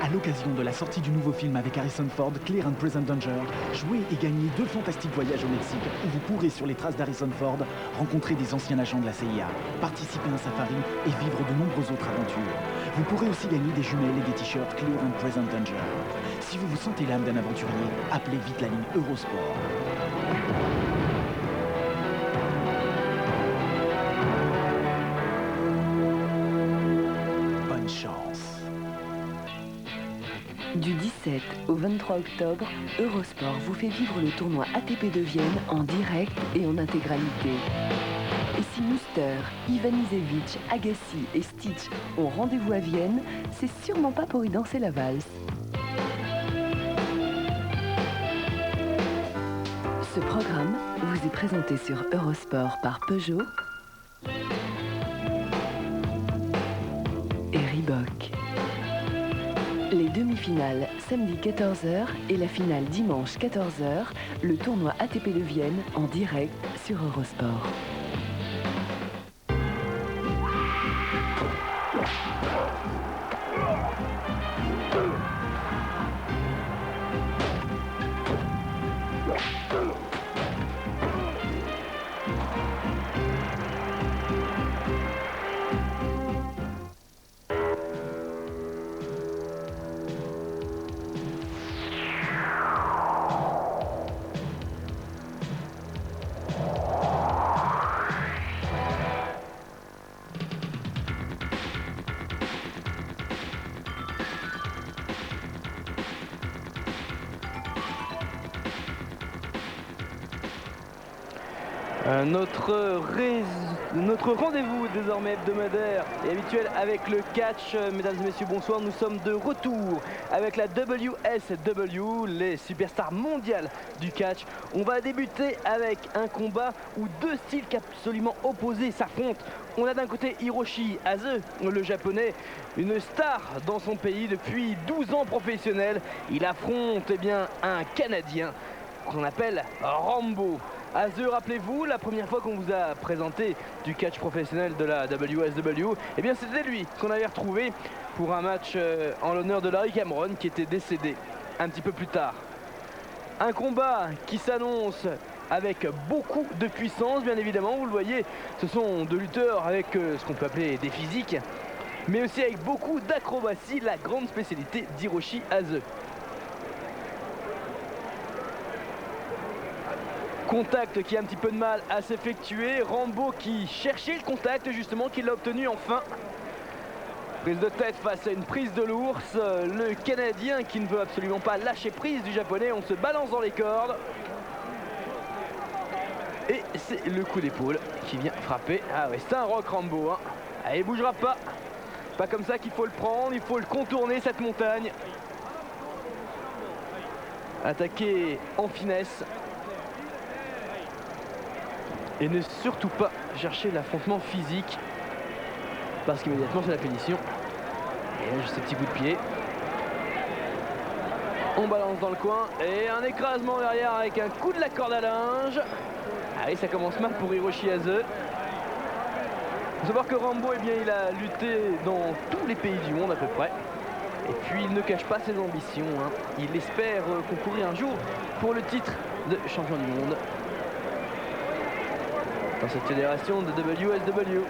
À l'occasion de la sortie du nouveau film avec Harrison Ford, Clear and Present Danger, jouez et gagnez 2 fantastiques voyages au Mexique où vous pourrez, sur les traces d'Harrison Ford, rencontrer des anciens agents de la CIA, participer à un safari et vivre de nombreuses autres aventures. Vous pourrez aussi gagner des jumelles et des t-shirts Clear and Present Danger. Si vous vous sentez l'âme d'un aventurier, appelez vite la ligne Eurosport. Bonne chance. Du 17 au 23 octobre, Eurosport vous fait vivre le tournoi ATP de Vienne en direct et en intégralité. Et si Muster, Ivanisevic, Agassi et Stitch ont rendez-vous à Vienne, c'est sûrement pas pour y danser la valse. Ce programme vous est présenté sur Eurosport par Peugeot et Reebok. Les demi-finales samedi 14h et la finale dimanche 14h, le tournoi ATP de Vienne en direct sur Eurosport. Notre rendez-vous désormais hebdomadaire et habituel avec le catch. Mesdames et messieurs, bonsoir. Nous sommes de retour avec la WSW, les superstars mondiales du catch. On va débuter avec un combat où 2 styles absolument opposés s'affrontent. On a d'un côté Hiroshi Hase, le japonais, une star dans son pays depuis 12 ans professionnel. Il affronte un Canadien qu'on appelle Rambo. Hase, rappelez-vous, la première fois qu'on vous a présenté du catch professionnel de la WSW, c'était lui qu'on avait retrouvé pour un match en l'honneur de Larry Cameron qui était décédé un petit peu plus tard. Un combat qui s'annonce avec beaucoup de puissance, bien évidemment, vous le voyez, ce sont 2 lutteurs avec ce qu'on peut appeler des physiques, mais aussi avec beaucoup d'acrobatie, la grande spécialité d'Hiroshi Hase. Contact qui a un petit peu de mal à s'effectuer. Rambo qui cherchait le contact justement, qui l'a obtenu enfin. Prise de tête face à une prise de l'ours. Le Canadien qui ne veut absolument pas lâcher prise du Japonais. On se balance dans les cordes. Et c'est le coup d'épaule qui vient frapper. Ah ouais, c'est un rock Rambo. Hein. Ah, il bougera pas. Pas comme ça qu'il faut le prendre. Il faut le contourner, cette montagne. Attaquer en finesse. Et ne surtout pas chercher l'affrontement physique. Parce qu'immédiatement c'est la punition. Et là, juste ce petit coup de pied. On balance dans le coin. Et un écrasement derrière avec un coup de la corde à linge. Allez, ça commence mal pour Hiroshi Hase. Il faut savoir que Rambo, eh bien, il a lutté dans tous les pays du monde à peu près. Et puis il ne cache pas ses ambitions. Hein. Il espère concourir un jour pour le titre de champion du monde. Dans cette fédération de WSW,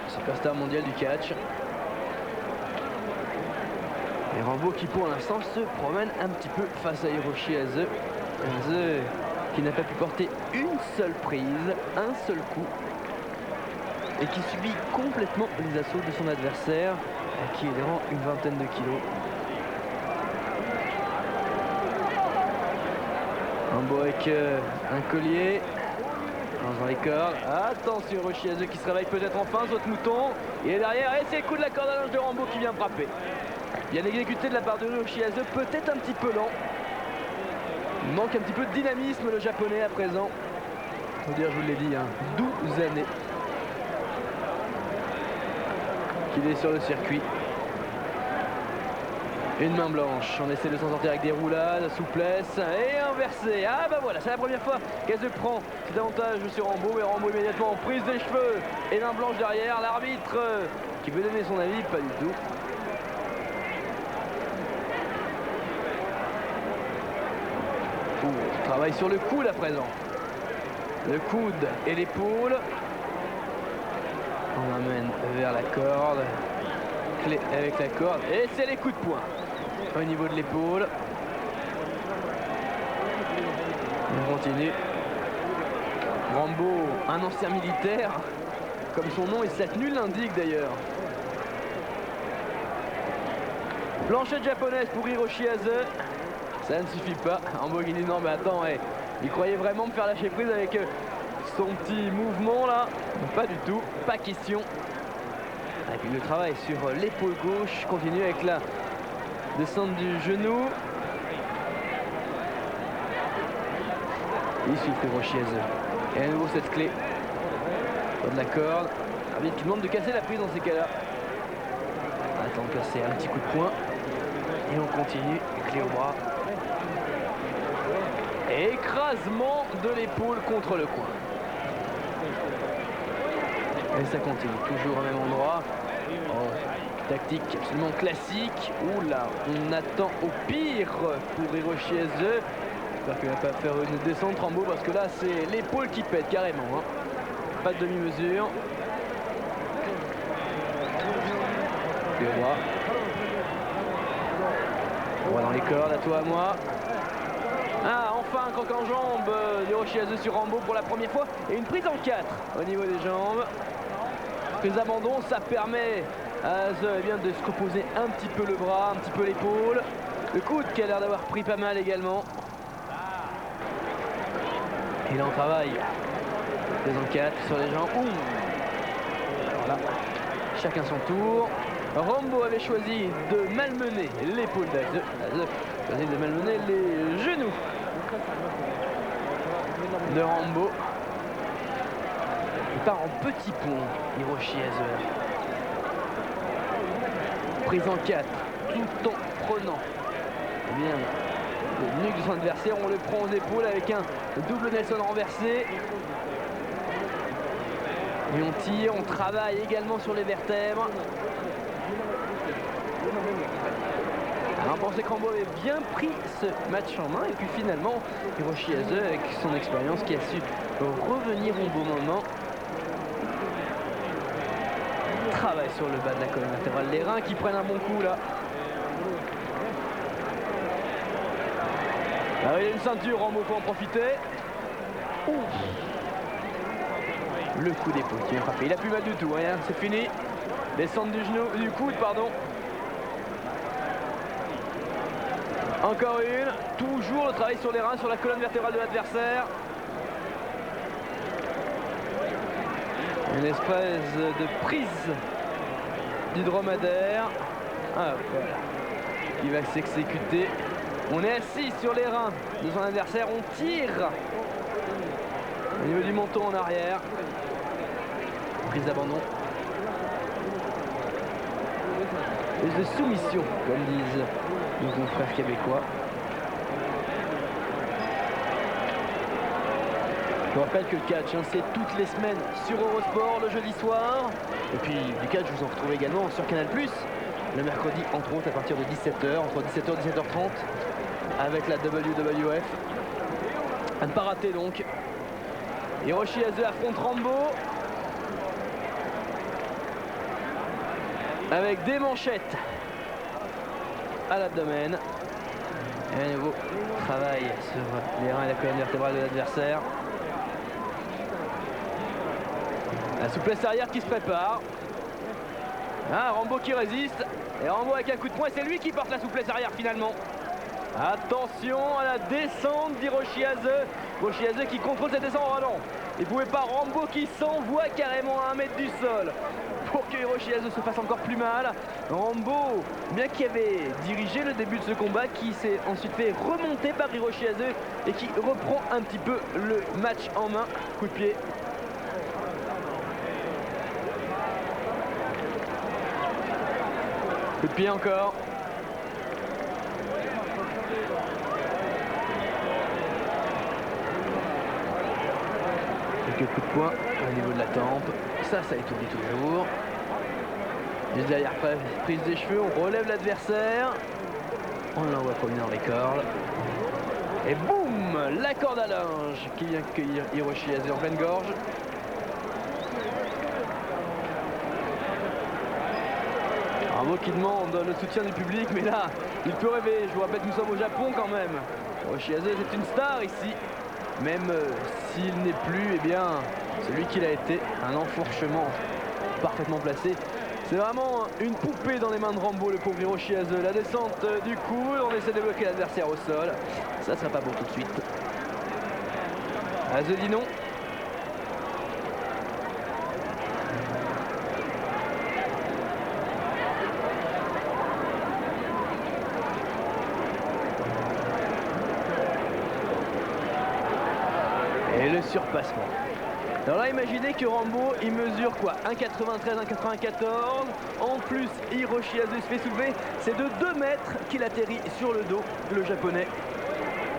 superstar mondial du catch. Et Rambo qui pour l'instant se promène un petit peu face à Hiroshi Hase. Hase qui n'a pas pu porter une seule prise, un seul coup. Et qui subit complètement les assauts de son adversaire, à qui il rend une vingtaine de kilos. Rambo avec un collier. Dans les cordes. Attention, Hiroshi Hase qui se réveille peut-être enfin, saute mouton. Il est derrière et c'est le coup de la corde à linge de Rambo qui vient frapper. Bien exécuté de la part de Hiroshi Hase, peut-être un petit peu lent. Il manque un petit peu de dynamisme le japonais à présent. Faut dire, je vous l'ai dit, hein, 12 années qu'il est sur le circuit. Une main blanche, on essaie de s'en sortir avec des roulades, souplesse et inversé. Ah bah voilà, c'est la première fois qu'elle se prend cet avantage sur Rambo, mais Rambo immédiatement en prise des cheveux et main blanche derrière. L'arbitre qui veut donner son avis, pas du tout. On travaille sur le coude à présent. Le coude et l'épaule. On l'amène vers la corde. Clé avec la corde. Et c'est les coups de poing. Au niveau de l'épaule. On continue. Rambo, un ancien militaire, comme son nom et sa tenue l'indique d'ailleurs. Planchette japonaise pour Hiroshi Hase. Ça ne suffit pas. Rambo qui dit non mais attends, il croyait vraiment me faire lâcher prise avec son petit mouvement là. Pas du tout, pas question. Et puis le travail sur l'épaule gauche continue avec la descente du genou. Il souffle Hiroshi Hase. Et à nouveau cette clé. Sur de la corde. Arbitre qui demande de casser la prise dans ces cas-là. Attends de placer un petit coup de poing. Et on continue. Clé au bras. Et écrasement de l'épaule contre le coin. Et ça continue, toujours au même endroit. Oh, tactique absolument classique. Oula, on attend au pire pour Hiroshi Hase. J'espère qu'il ne va pas faire une descente Rambo parce que là c'est l'épaule qui pète carrément. Hein. Pas de demi-mesure. Et au bras. On va dans les cordes, à toi, à moi. Ah, enfin un croc en jambe d'Hiroshi Hase sur Rambo pour la première fois. Et une prise en 4 au niveau des jambes. Les abandons, ça permet à Hase de se reposer un petit peu le bras, un petit peu l'épaule. Le coude qui a l'air d'avoir pris pas mal également. Et là on travaille. Prise en 4 sur les jambes. Ouh. Voilà. Chacun son tour. Rambo avait choisi de malmener l'épaule d'Hase. Hase choisi de malmener les genoux de Rambo. Il part en petit pont, Hiroshi Hase. Prise en 4, tout en prenant bien le nuque de son adversaire. On le prend aux épaules avec un double Nelson renversé. Et on tire, on travaille également sur les vertèbres. Alors, on pensait que Rambo avait bien pris ce match en main. Et puis finalement, Hiroshi Hase, avec son expérience, qui a su revenir au bon moment. Travaille sur le bas de la colonne latérale. Les reins qui prennent un bon coup là. Alors, il y a une ceinture, Rambo peut en profiter. Ouf. Le coup d'épaule qui vient frapper. Il a plus mal du tout, hein, c'est fini. Descente du genou, du coude, pardon. Encore une. Toujours le travail sur les reins, sur la colonne vertébrale de l'adversaire. Une espèce de prise du dromadaire. Ah, voilà. Il va s'exécuter. On est assis sur les reins de son adversaire. On tire au niveau du menton en arrière. Prise d'abandon. Et de soumission, comme disent nos confrères québécois. Je vous rappelle que le catch, hein, c'est toutes les semaines sur Eurosport le jeudi soir. Et puis du catch, vous en retrouvez également sur Canal+, le mercredi, entre autres, à partir de 17h, entre 17h et 17h30, avec la WWF. À ne pas rater donc. Hiroshi Hase affronte Rambo. Avec des manchettes à l'abdomen. Et à nouveau, travail sur les reins et la colonne vertébrale de l'adversaire. La souplesse arrière qui se prépare. Ah, Rambo qui résiste. Et Rambo avec un coup de poing, c'est lui qui porte la souplesse arrière finalement. Attention à la descente d'Hiroshi Hase. Hiroshi Hase qui contrôle cette descente. Oh non, il ne pouvait pas. Rambo qui s'envoie carrément à 1 mètre du sol pour que Hiroshi Hase se fasse encore plus mal. Rambo, bien qu'il avait dirigé le début de ce combat, qui s'est ensuite fait remonter par Hiroshi Hase et qui reprend un petit peu le match en main. Coup de pied. Coup de pied encore. Quelques coups de poing au niveau de la tempe. Ça étourdit toujours. Juste derrière, prise des cheveux, on relève l'adversaire. On l'envoie promener dans les cordes. Et boum, la corde à linge qui vient cueillir Hiroshi Hase en pleine gorge. Rambo qui demande le soutien du public, mais là, il peut rêver. Je vous rappelle que nous sommes au Japon quand même. Hiroshi Hase est une star ici. Même s'il n'est plus, eh bien, celui qu'il a été, un enfourchement parfaitement placé. C'est vraiment une poupée dans les mains de Rambo, le pauvre Hiroshi Hase. La descente du coude, on essaie de bloquer l'adversaire au sol. Ça sera pas bon tout de suite. Hase dit non. Et le surpassement. Alors là, imaginez que Rambo, il mesure quoi, 1,93, 1,94. En plus, Hiroshi Hase se fait soulever. C'est de 2 mètres qu'il atterrit sur le dos, le japonais.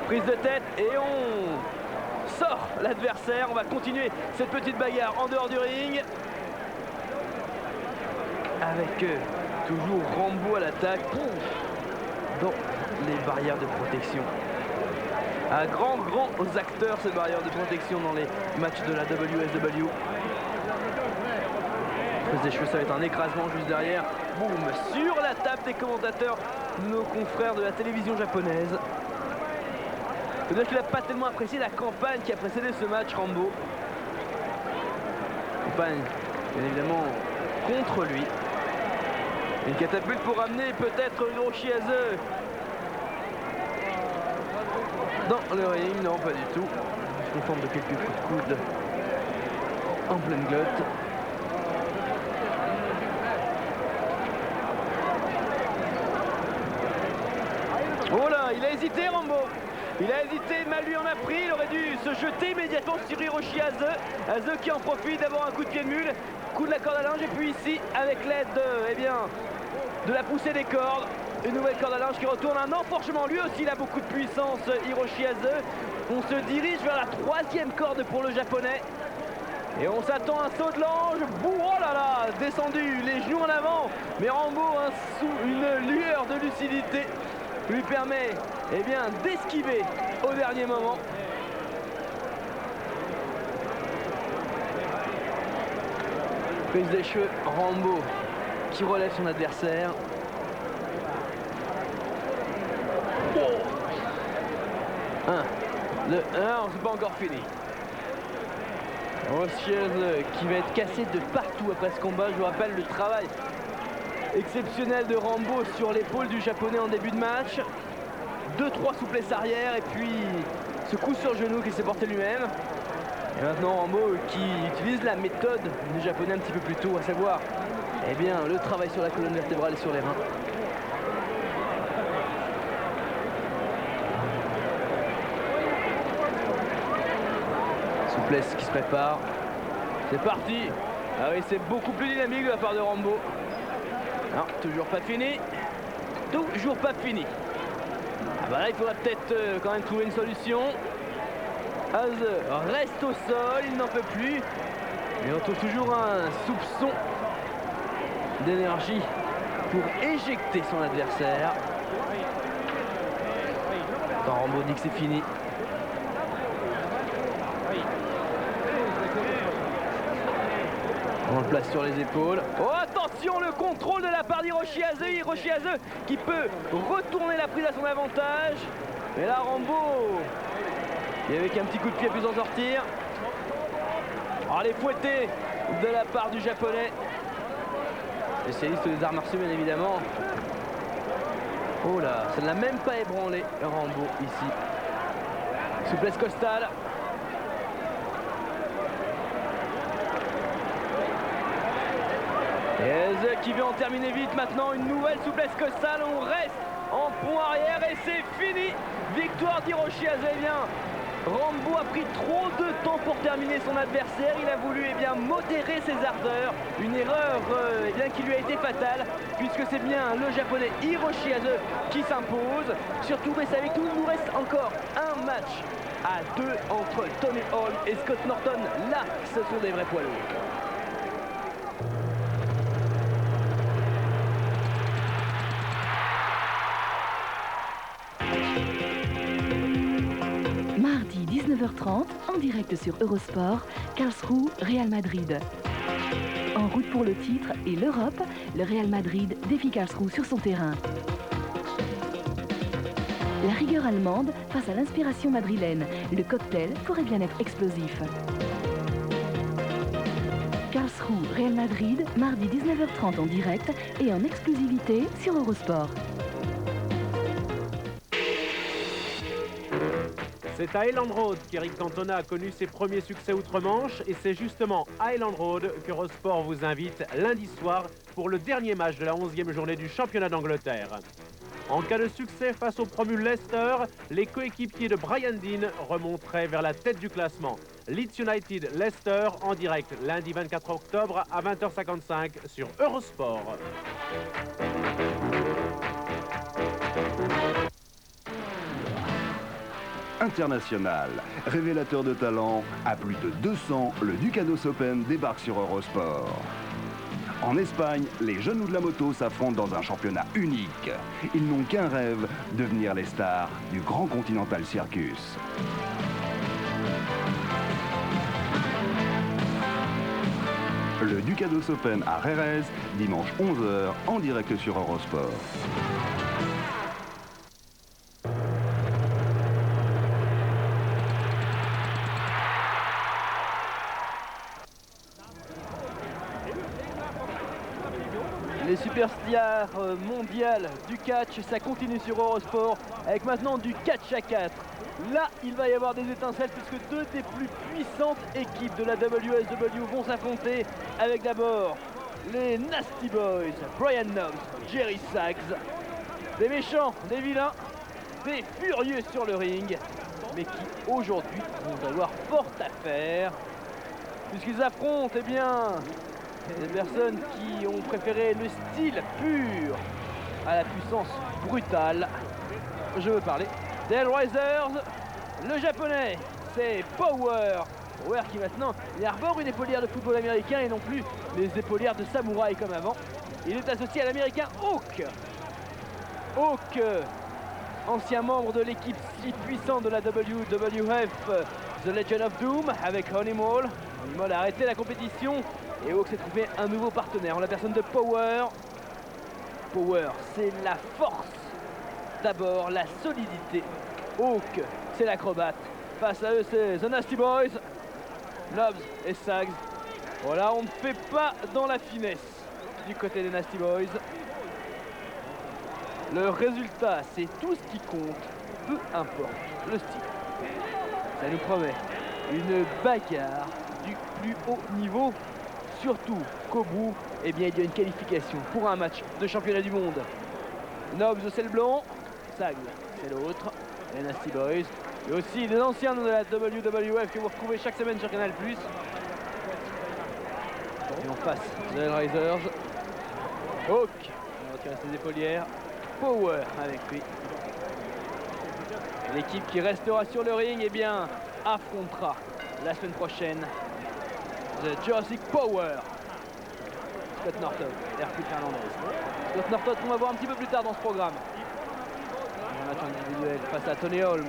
Prise de tête et on sort l'adversaire. On va continuer cette petite bagarre en dehors du ring. Avec toujours Rambo à l'attaque dans les barrières de protection. Un grands acteurs cette barrière de protection dans les matchs de la WSW. Prise des cheveux, ça va être un écrasement juste derrière. Boum, sur la table des commentateurs, nos confrères de la télévision japonaise. C'est dire qu'il n'a pas tellement apprécié la campagne qui a précédé ce match, Rambo. Campagne, bien évidemment, contre lui. Une catapulte pour amener peut-être Hiroshi Hase dans le ring. Non, pas du tout. Je me forme de quelques coups de coude en pleine glotte. Oh là, il a hésité, Rambo. Il a hésité, mal lui en a pris. Il aurait dû se jeter immédiatement sur Hiroshi Hase. Hase qui en profite d'avoir un coup de pied de mule, coup de la corde à linge. Et puis ici, avec l'aide de la poussée des cordes, une nouvelle corde à linge qui retourne, un enfourchement. Lui aussi, il a beaucoup de puissance, Hiroshi Hase. On se dirige vers la 3e corde pour le japonais. Et on s'attend à un saut de l'ange. Oh là là, descendu, les genoux en avant. Mais Rambo, une lueur de lucidité lui permet d'esquiver au dernier moment. Prise des cheveux, Rambo qui relève son adversaire. Le 1, c'est pas encore fini. Rochiez qui va être cassé de partout après ce combat. Je vous rappelle le travail exceptionnel de Rambo sur l'épaule du japonais en début de match. 2-3 souplesses arrière et puis ce coup sur genou qu'il s'est porté lui-même. Et maintenant Rambo qui utilise la méthode du japonais un petit peu plus tôt, à savoir eh bien, le travail sur la colonne vertébrale et sur les reins. Souplesse qui se prépare. C'est parti. Ah oui, c'est beaucoup plus dynamique de la part de Rambo. Non, toujours pas fini. Toujours pas fini. Ah bah là, il faudra peut-être quand même trouver une solution. Az reste au sol, il n'en peut plus. Et on trouve toujours un soupçon d'énergie pour éjecter son adversaire. Quand Rambo dit que c'est fini. On le place sur les épaules. Oh attention, le contrôle de la part d'Hiroshi Aze. Hiroshi Aze qui peut retourner la prise à son avantage. Mais là Rambo, et avec un petit coup de pied, a pu s'en sortir. Oh, les fouettés de la part du japonais. Spécialiste des arts martiaux bien évidemment. Oh là, ça ne l'a même pas ébranlé Rambo ici. Souplesse costale. Aze qui veut en terminer vite maintenant, une nouvelle souplesse costale, on reste en pont arrière et c'est fini. Victoire d'Hiroshi Aze. Eh bien, Rambo a pris trop de temps pour terminer son adversaire, il a voulu eh bien, modérer ses ardeurs, une erreur eh bien, qui lui a été fatale, puisque c'est bien le japonais Hiroshi Aze qui s'impose. Surtout, restez avec nous, il nous reste encore un match à 2 entre Tony Holm et Scott Norton. Là, ce sont des vrais poids lourds. Mardi 19h30, en direct sur Eurosport, Karlsruhe, Real Madrid. En route pour le titre et l'Europe, le Real Madrid défie Karlsruhe sur son terrain. La rigueur allemande face à l'inspiration madrilène, le cocktail pourrait bien être explosif. Karlsruhe, Real Madrid, mardi 19h30 en direct et en exclusivité sur Eurosport. C'est à Elland Road qu'Eric Cantona a connu ses premiers succès outre-Manche et c'est justement à Elland Road qu'Eurosport vous invite lundi soir pour le dernier match de la 11e journée du championnat d'Angleterre. En cas de succès face au promu Leicester, les coéquipiers de Brian Deane remonteraient vers la tête du classement. Leeds United Leicester en direct lundi 24 octobre à 20h55 sur Eurosport. International, révélateur de talent, à plus de 200, le Ducados Open débarque sur Eurosport. En Espagne, les genoux de la moto s'affrontent dans un championnat unique. Ils n'ont qu'un rêve, devenir les stars du Grand Continental Circus. Le Ducados Open à Jerez, dimanche 11h, en direct sur Eurosport. Les superstars mondiales du catch, ça continue sur Eurosport avec maintenant du catch à 4. Là, il va y avoir des étincelles puisque deux des plus puissantes équipes de la WSW vont s'affronter avec d'abord les Nasty Boys, Brian Knobbs, Jerry Sachs. Des méchants, des vilains, des furieux sur le ring, mais qui aujourd'hui vont avoir fort à faire puisqu'ils affrontent, eh bien, des personnes qui ont préféré le style pur à la puissance brutale. Je veux parler des Hellraisers. Le japonais, c'est Power. Power qui maintenant il arbore une épaulière de football américain et non plus les épaulières de samouraï comme avant. Il est associé à l'américain Hawk. Hawk, ancien membre de l'équipe si puissante de la WWF, The Legend of Doom, avec Honeymoon. Honeymoon a arrêté la compétition. Et Hawk s'est trouvé un nouveau partenaire en la personne de Power. Power, c'est la force. D'abord, la solidité. Hawk, c'est l'acrobate. Face à eux, c'est The Nasty Boys. Nobs et Sags. Voilà, on ne fait pas dans la finesse du côté des Nasty Boys. Le résultat, c'est tout ce qui compte, peu importe le style. Ça nous promet une bagarre du plus haut niveau, surtout qu'au bout, eh bien, il y a une qualification pour un match de championnat du monde. Nobs, c'est le blond, Sags, c'est l'autre, les Nasty Boys, et aussi des anciens de la WWF que vous retrouvez chaque semaine sur Canal+. Et en face, The Hellraisers, Hawk, on retire ses épaulières, Power avec lui. L'équipe qui restera sur le ring, eh bien, affrontera la semaine prochaine The Jurassic Power. Scott Norton, Hercule Fernandez. Scott Norton qu'on va voir un petit peu plus tard dans ce programme. Un match individuel face à Tony Holm.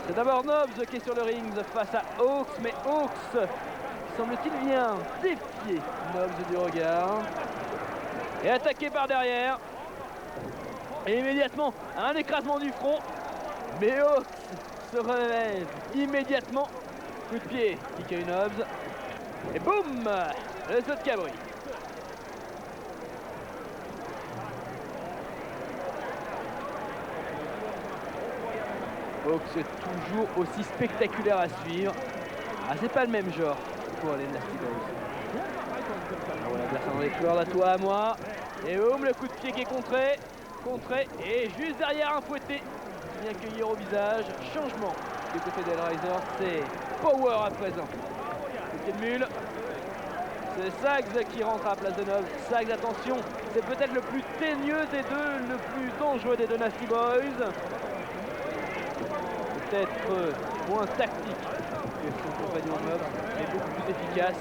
C'est d'abord Nobs qui est sur le ring face à Hawks, mais Hawks, semble-t-il, vient défier Nobs du regard. Et attaqué par derrière. Et immédiatement, un écrasement du front. Mais Hawks se relève immédiatement. Coup de pied, TK Nobs. Et boum, le saut de cabri. Hawks est toujours aussi spectaculaire à suivre. Ah, c'est pas le même genre pour les Nasty Boys. Voilà, place dans les couleurs, à toi, à moi. Et boum, le coup de pied qui est contré. Et juste derrière un fouetté. Bien cueillir au visage. Changement du côté d'Hellraiser. C'est Power à présent. Coup de pied de mule. C'est Sags qui rentre à la place de Nobs. Sags, attention, c'est peut-être le plus teigneux des deux, le plus dangereux des deux Nasty Boys. Peut-être moins tactique que son compagnon Nobs, mais beaucoup plus efficace.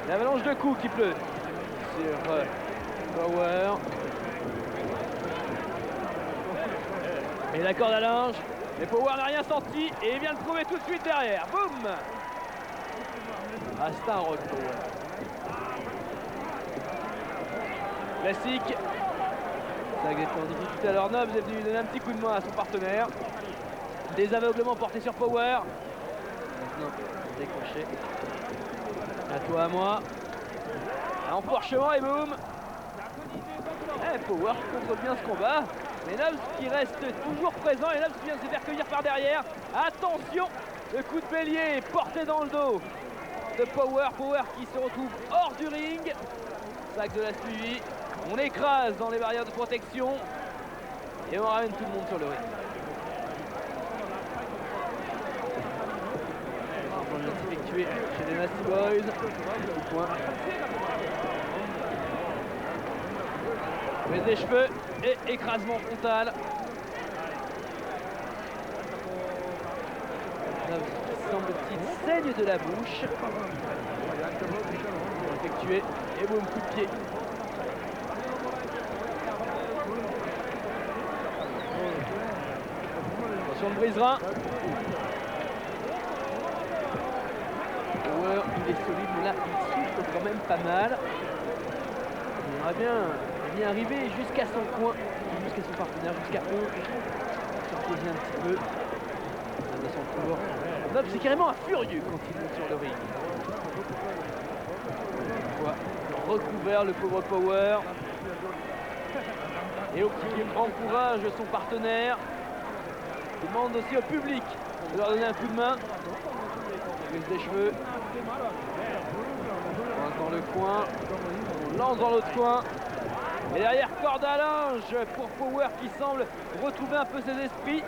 L'avalanche de coups qui pleut sur Power. Et la corde à linge. Mais Power n'a rien senti et il vient le prouver tout de suite derrière. Boum! Ah, c'est un rock Power. Classique. Sags était en difficulté alors Nobs est venu lui donner un petit coup de main à son partenaire. Désaveuglement porté sur Power. Maintenant, décroché. À toi, à moi. Enfourchement et boum. Power contrôle bien ce combat. Mais Nobs qui reste toujours présent et Nobs qui vient de se faire cueillir par derrière. Attention, le coup de bélier porté dans le dos de Power. Power qui se retrouve hors du ring. Sags de la suivi. On écrase dans les barrières de protection. Et on ramène tout le monde sur le ring. Effectué chez les Nasty Boys. Point. Baisse des cheveux et écrasement frontal. Semble-t-il saigne de la bouche. Effectué et boum, coup de pied. Attention le brise-rein. Il est solide, mais là il souffre quand même pas mal. Il aimerait bien arriver jusqu'à son coin, jusqu'à son partenaire, jusqu'à eux. Se reposer un petit peu. De son tour. Nobs c'est carrément un furieux quand il monte sur le ring. On voit recouvert le pauvre Power. Et au qui encourage son partenaire. Il demande aussi au public de leur donner un coup de main. Prise des cheveux. On lance dans le coin. On lance dans l'autre coin. Et derrière, corde à linge pour Power qui semble retrouver un peu ses esprits.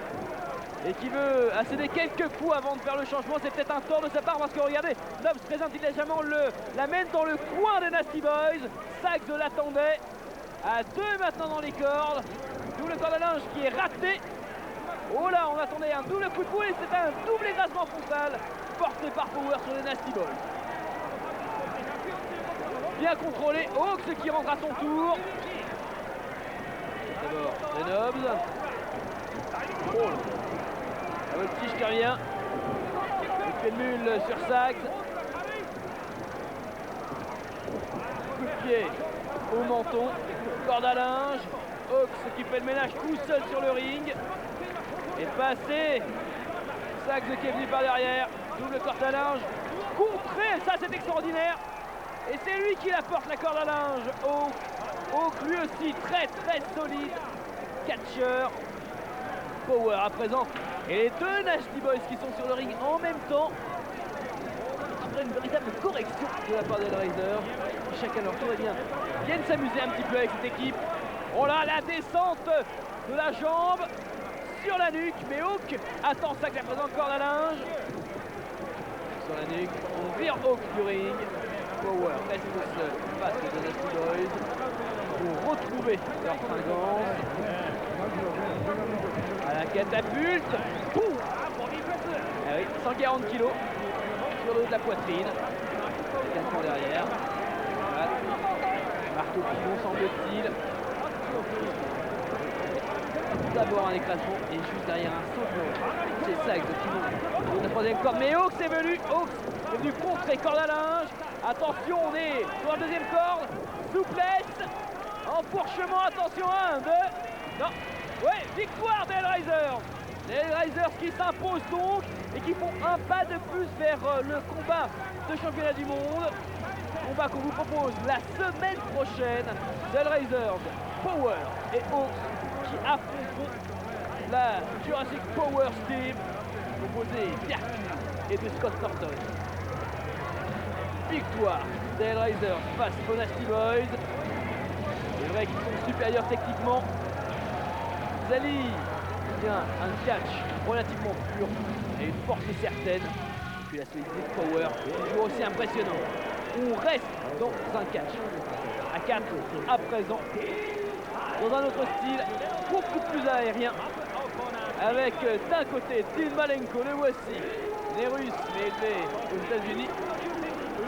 Et qui veut asséner quelques coups avant de faire le changement. C'est peut-être un tort de sa part parce que regardez, Nobs présente légèrement l'amène dans le coin des Nasty Boys. Sags l'attendait. À deux maintenant dans les cordes. Double corde à linge qui est raté. Oh là, on attendait un double coup de poing et c'était un double écrasement frontal porté par Power sur les Nasty Boys. Bien contrôlé, Hawks qui rentre à son tour. D'abord, les Nobs. Oh, la voltige qui revient. Le pied de mule sur Sags. Coup de pied au menton. Corde à linge. Hawks qui fait le ménage tout seul sur le ring. Et passé. Sags qui est venu par derrière. Double corde à linge. contré, ça c'est extraordinaire. Et c'est lui qui la porte, la corde à linge. Hawk lui aussi très solide. Catcher. Power à présent. Et les deux Nasty Boys qui sont sur le ring en même temps. Après une véritable correction de la part d'Hellraiser. Chacun leur tour viennent s'amuser un petit peu avec cette équipe. Oh là, la descente de la jambe sur la nuque. Mais Hawk attend ça que la présente corde à linge. Sur la nuque, on vire Hawk du ring. Power reste seul face aux Nasty Boys pour retrouver leur fringance. À la catapulte. Boum. Ah oui, 140 kg sur le haut de la poitrine. Quelqu'un derrière. Voilà. Marteau pilon semble-t-il. D'abord un écrasement et juste derrière un saut. C'est ça exactement. La troisième corde. Mais Hawk c'est venu. Hawk est venu contrer corde à linge. Attention, on est sur la deuxième corde. Souplesse. Enfourchement. Attention. 1, 2. Non. Ouais, victoire d'Hellraiser. Les Hellraisers qui s'imposent donc et qui font un pas de plus vers le combat de championnat du monde. Combat qu'on vous propose la semaine prochaine. Hellraisers, Power et Hawk qui affronteront la Jurassic Power Team composée d'Hercule et de Scott Norton. Victoire des Hellraisers face aux Nasty Boys. C'est vrai qu'ils sont supérieurs techniquement. Zali tient un catch relativement pur et une force certaine. Et puis la solidité de Power est toujours aussi impressionnant. On reste dans un catch à 4 à présent. Dans un autre style, beaucoup plus aérien. Avec d'un côté Dean Malenko, le voici, né russe mais élevé aux États-Unis,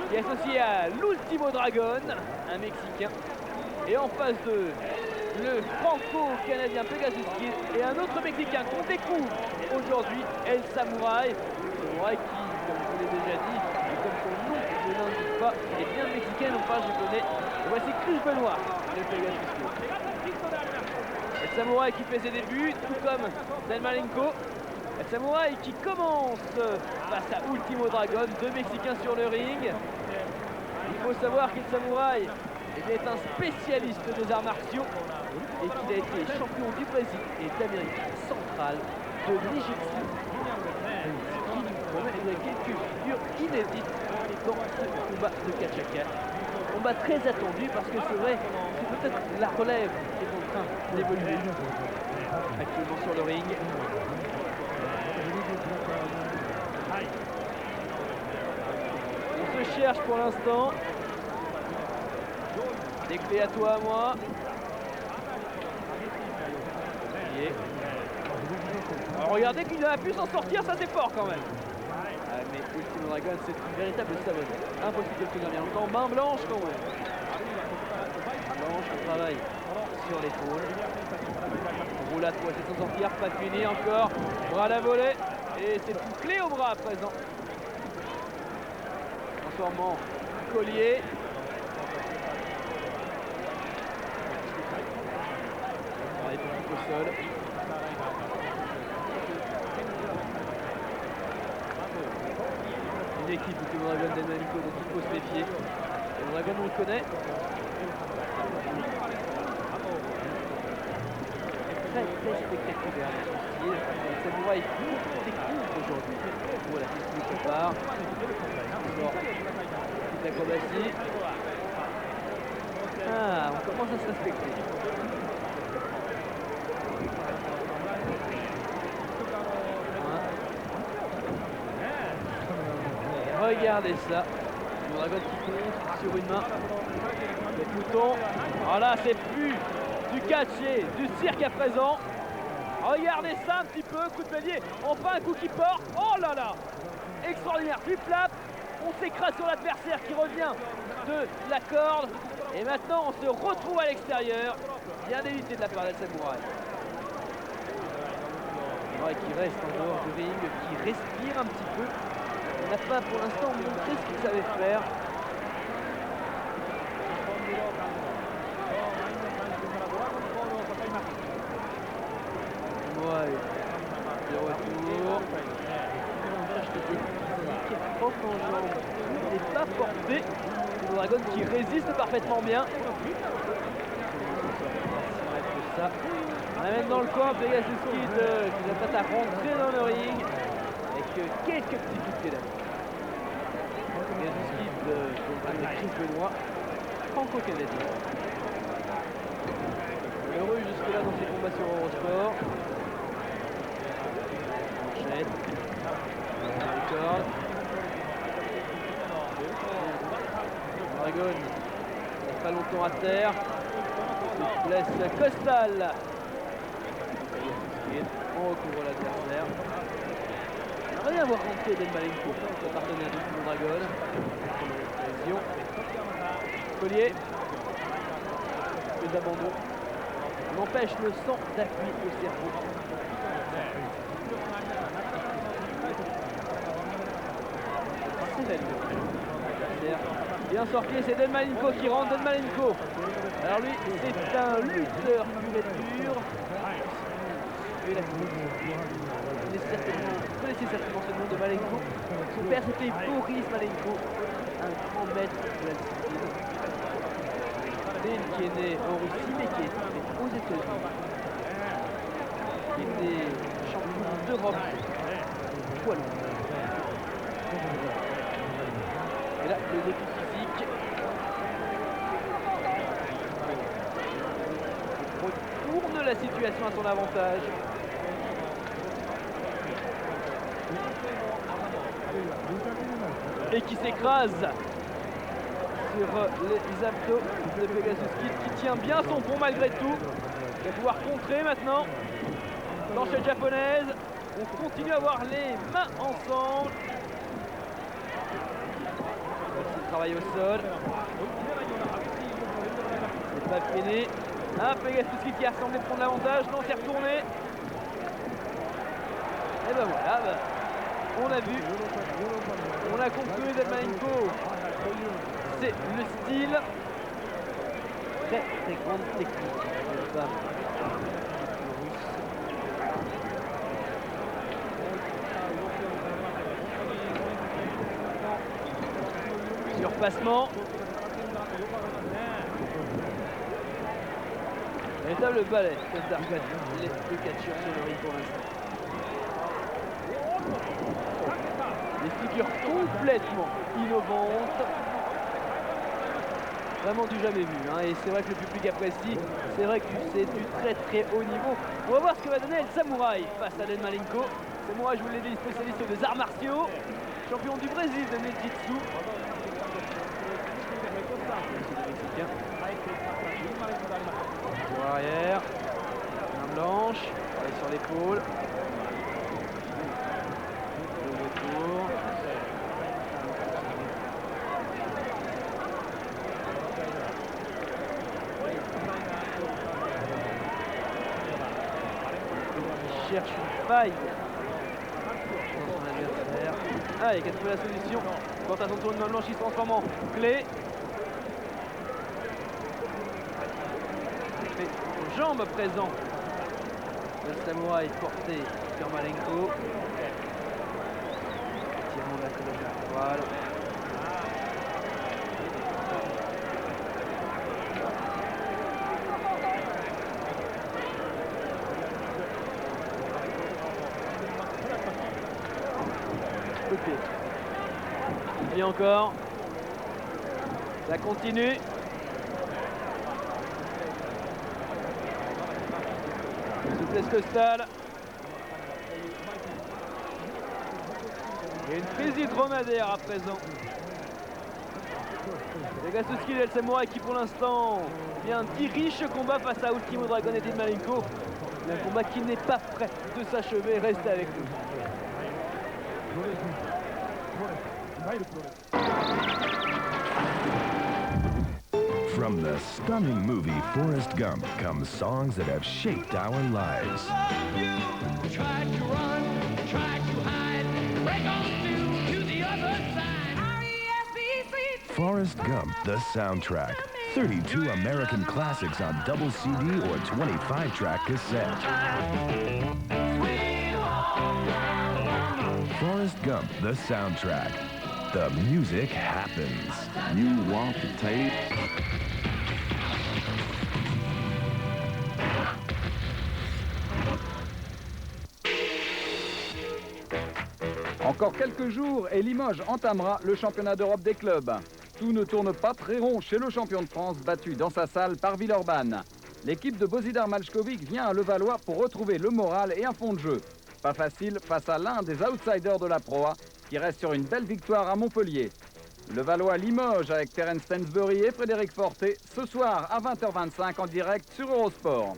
qui est associé à l'Ultimo Dragon, un Mexicain. Et en face de le franco-canadien Pegasus Kid et un autre Mexicain qu'on découvre aujourd'hui, El Samurai. Samurai qui, comme je vous l'ai déjà dit, et comme son nom ne l'indique pas, est bien mexicain, non pas japonais. Et voici Chris Benoit, le Pegasus Kid. El Samurai qui fait ses débuts, tout comme Dan Malenko. El Samurai qui commence face à Ultimo Dragon, deux Mexicains sur le ring. Il faut savoir qu'El Samurai est un spécialiste des arts martiaux et qu'il a été champion du Brésil et d'Amérique centrale, de l'Égypte, qui nous promet quelques figures inédites dans ce combat de catch à 4. Combat très attendu parce que c'est vrai, c'est peut-être la relève qui est en train d'évoluer actuellement sur le ring. On se cherche pour l'instant. Des clés à toi, à moi. Alors regardez qu'il a pu s'en sortir, ça c'est fort quand même. Ah, mais Ultimo Dragon, c'est une véritable savonne. Impossible de tenir bien longtemps. Main blanche quand même. Blanche, on travaille sur l'épaule. Roulade pour essayer de s'en sortir, pas fini encore. Bras à la volée. Et c'est une clé au bras à présent. Transformant collier. Au sol. Une équipe de Dragon Malenko dont il faut se méfier. Le Dragon on le connaît. Très spectaculaire dans son style. Le Samurai découvre aujourd'hui. Voilà, c'est ce qui prépare. Petite acrobatie. Ah, on commence à se respecter. Regardez ça, le Dragon qui compte sur une main, les boutons, voilà c'est plus du catch et du cirque à présent. Regardez ça un petit peu, coup de palier, enfin un coup qui porte, oh là là, extraordinaire, flip flap, on s'écrase sur l'adversaire qui revient de la corde et maintenant on se retrouve à l'extérieur, bien évité de la part d'El Samurai. Samurai qui reste en dehors du ring, qui respire un petit peu. On n'a pas pour l'instant montré ce qu'il savait faire. Ouais, de retour. enjambe n'est pas porté. Le Dragon qui résiste parfaitement bien. Ça. On amène dans le coin Pegasus Kid qui s'apprête à rentrer dans le ring avec quelques petits coups de pied d'amour. Pegasus Kid avec Chris Benoit, franco-canadien. Heureux jusque-là dans ses combats sur Eurosport. Enchaîne. Record. Dragon reste pas longtemps à terre. Il laisse Costal. On recouvre l'adversaire. On va rien voir rentrer Del Malenko, le partenaire de Blue Dragon. Collier. Les abandons. On empêche le sang d'appui au cerveau. Bien sorti, c'est Del Malenko qui rentre. Del Malenko. Alors lui, c'est un lutteur pur et dur. Vous connaissez certainement ce nom de Malenko. Son père c'était Boris Malenko, un grand maître de la discipline. Qui est né en Russie mais qui est né aux États-Unis. Il est champion d'Europe poids lourd. Et là, le défi physique. Il retourne la situation à son avantage. Et qui s'écrase sur les abdos de Pegasus Kid qui tient bien son pont malgré tout. Il va pouvoir contrer maintenant. Planchette japonaise. On continue à avoir les mains ensemble. Travail au sol. C'est pas fini. Ah, Pegasus Kid qui a semblé prendre l'avantage. Non, c'est retourné. Et ben voilà. On a vu. On a conclu Del Malenko. C'est le style. Très très grande technique. Surpassement. Véritable balai. Les deux catcheurs sur le ring pour l'instant. Des figures complètement innovantes. Vraiment du jamais vu. Hein. Et c'est vrai que le public apprécie. C'est vrai que c'est du très très haut niveau. On va voir ce que va donner El Samouraï face à Del Malenko. Samouraï, je vous l'ai dit, spécialiste des arts martiaux. Champion du Brésil de Jiu-Jitsu. Pour arrière. Main blanche. Allez sur l'épaule. Retour. Il cherche une faille dans son adversaire. Ah, il a trouvé la solution. Quant à son tour de main blanche, il se transforme en clé. Jambe présent. Le samouraï porté sur Malenko. Tirement de la colonne vertébrale. Ok. Et encore. Ça continue. Souplesse costale. Et une prise dromadaire à présent. Pegasus Kid et El Samouraï qui pour l'instant dirige ce combat face à Ultimo Dragon et Del Malenko. Un combat qui n'est pas prêt de s'achever. Restez avec nous. From the stunning movie Forrest Gump comes songs that have shaped our lives. Tried to run, tried to hide, break on through to the other side. R-E-S-P-C. Forrest Gump, the soundtrack. 32 American classics on double CD or 25-track cassette. Forrest Gump, the soundtrack. the music happens. You want the tape? Encore quelques jours et Limoges entamera le championnat d'Europe des clubs. Tout ne tourne pas très rond chez le champion de France battu dans sa salle par Villeurbanne. L'équipe de Bozidar Maljkovic vient à Levallois pour retrouver le moral et un fond de jeu. Pas facile face à l'un des outsiders de la Pro A qui reste sur une belle victoire à Montpellier. Levallois-Limoges avec Terence Stensbury et Frédéric Forté ce soir à 20h25 en direct sur Eurosport.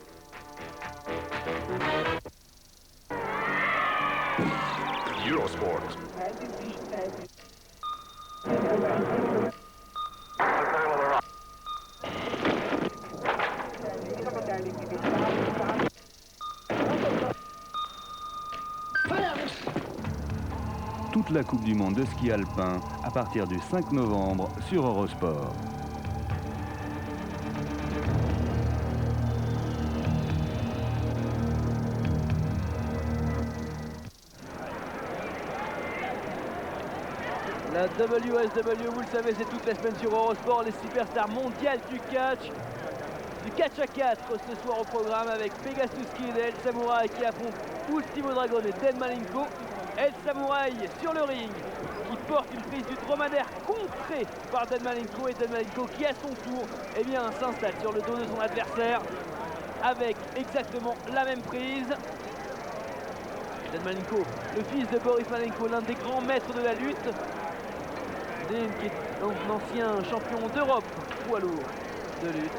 Eurosport. Toute la Coupe du Monde de ski alpin à partir du 5 novembre sur Eurosport. La WSW, vous le savez, c'est toute la semaine sur Eurosport, les superstars mondiales du catch à 4 ce soir au programme avec Pegasus Kid et El Samurai qui affrontent Ultimo Dragon et Dead Malenko. El Samurai sur le ring qui porte une prise du dromadaire contrée par Dead Malenko et Dead Malenko qui à son tour s'installe sur le dos de son adversaire avec exactement la même prise. Dead Malenko, le fils de Boris Malenko, l'un des grands maîtres de la lutte, qui est un ancien champion d'Europe poids lourd de lutte.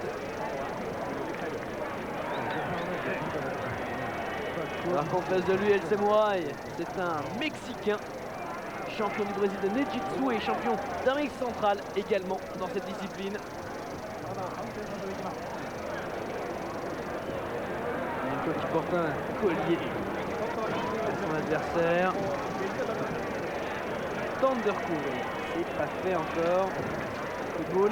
Alors qu'en face de lui, El Samurai, c'est un Mexicain, champion du Brésil de Nejitsu et champion d'Amérique centrale également dans cette discipline. Malenko qui porte un collier à son adversaire. Thundercool, c'est pas fait encore. Football.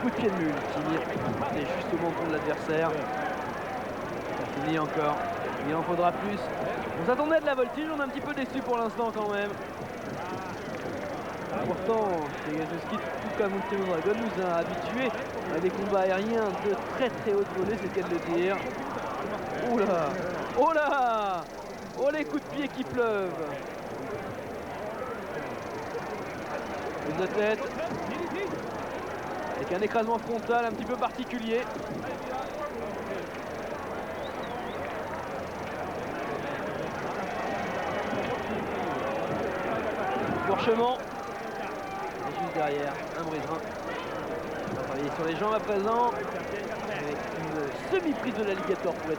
Coup de pied de mule qui est juste au menton de l'adversaire. Ça finit encore. Il en faudra plus. On s'attendait à de la voltige, on est un petit peu déçu pour l'instant quand même. Pourtant, Pegasus Kid, tout comme Ultimo Dragon, nous a habitués à des combats aériens de très haute volée, c'est le cas de le dire. Oula! Oh là! Oh les coups de pied qui pleuvent! Prise de tête. Avec un écrasement frontal un petit peu particulier. Fourchement. Et juste derrière, un brise-rein. On va travailler sur les jambes à présent. Avec une semi-prise de l'alligator pour être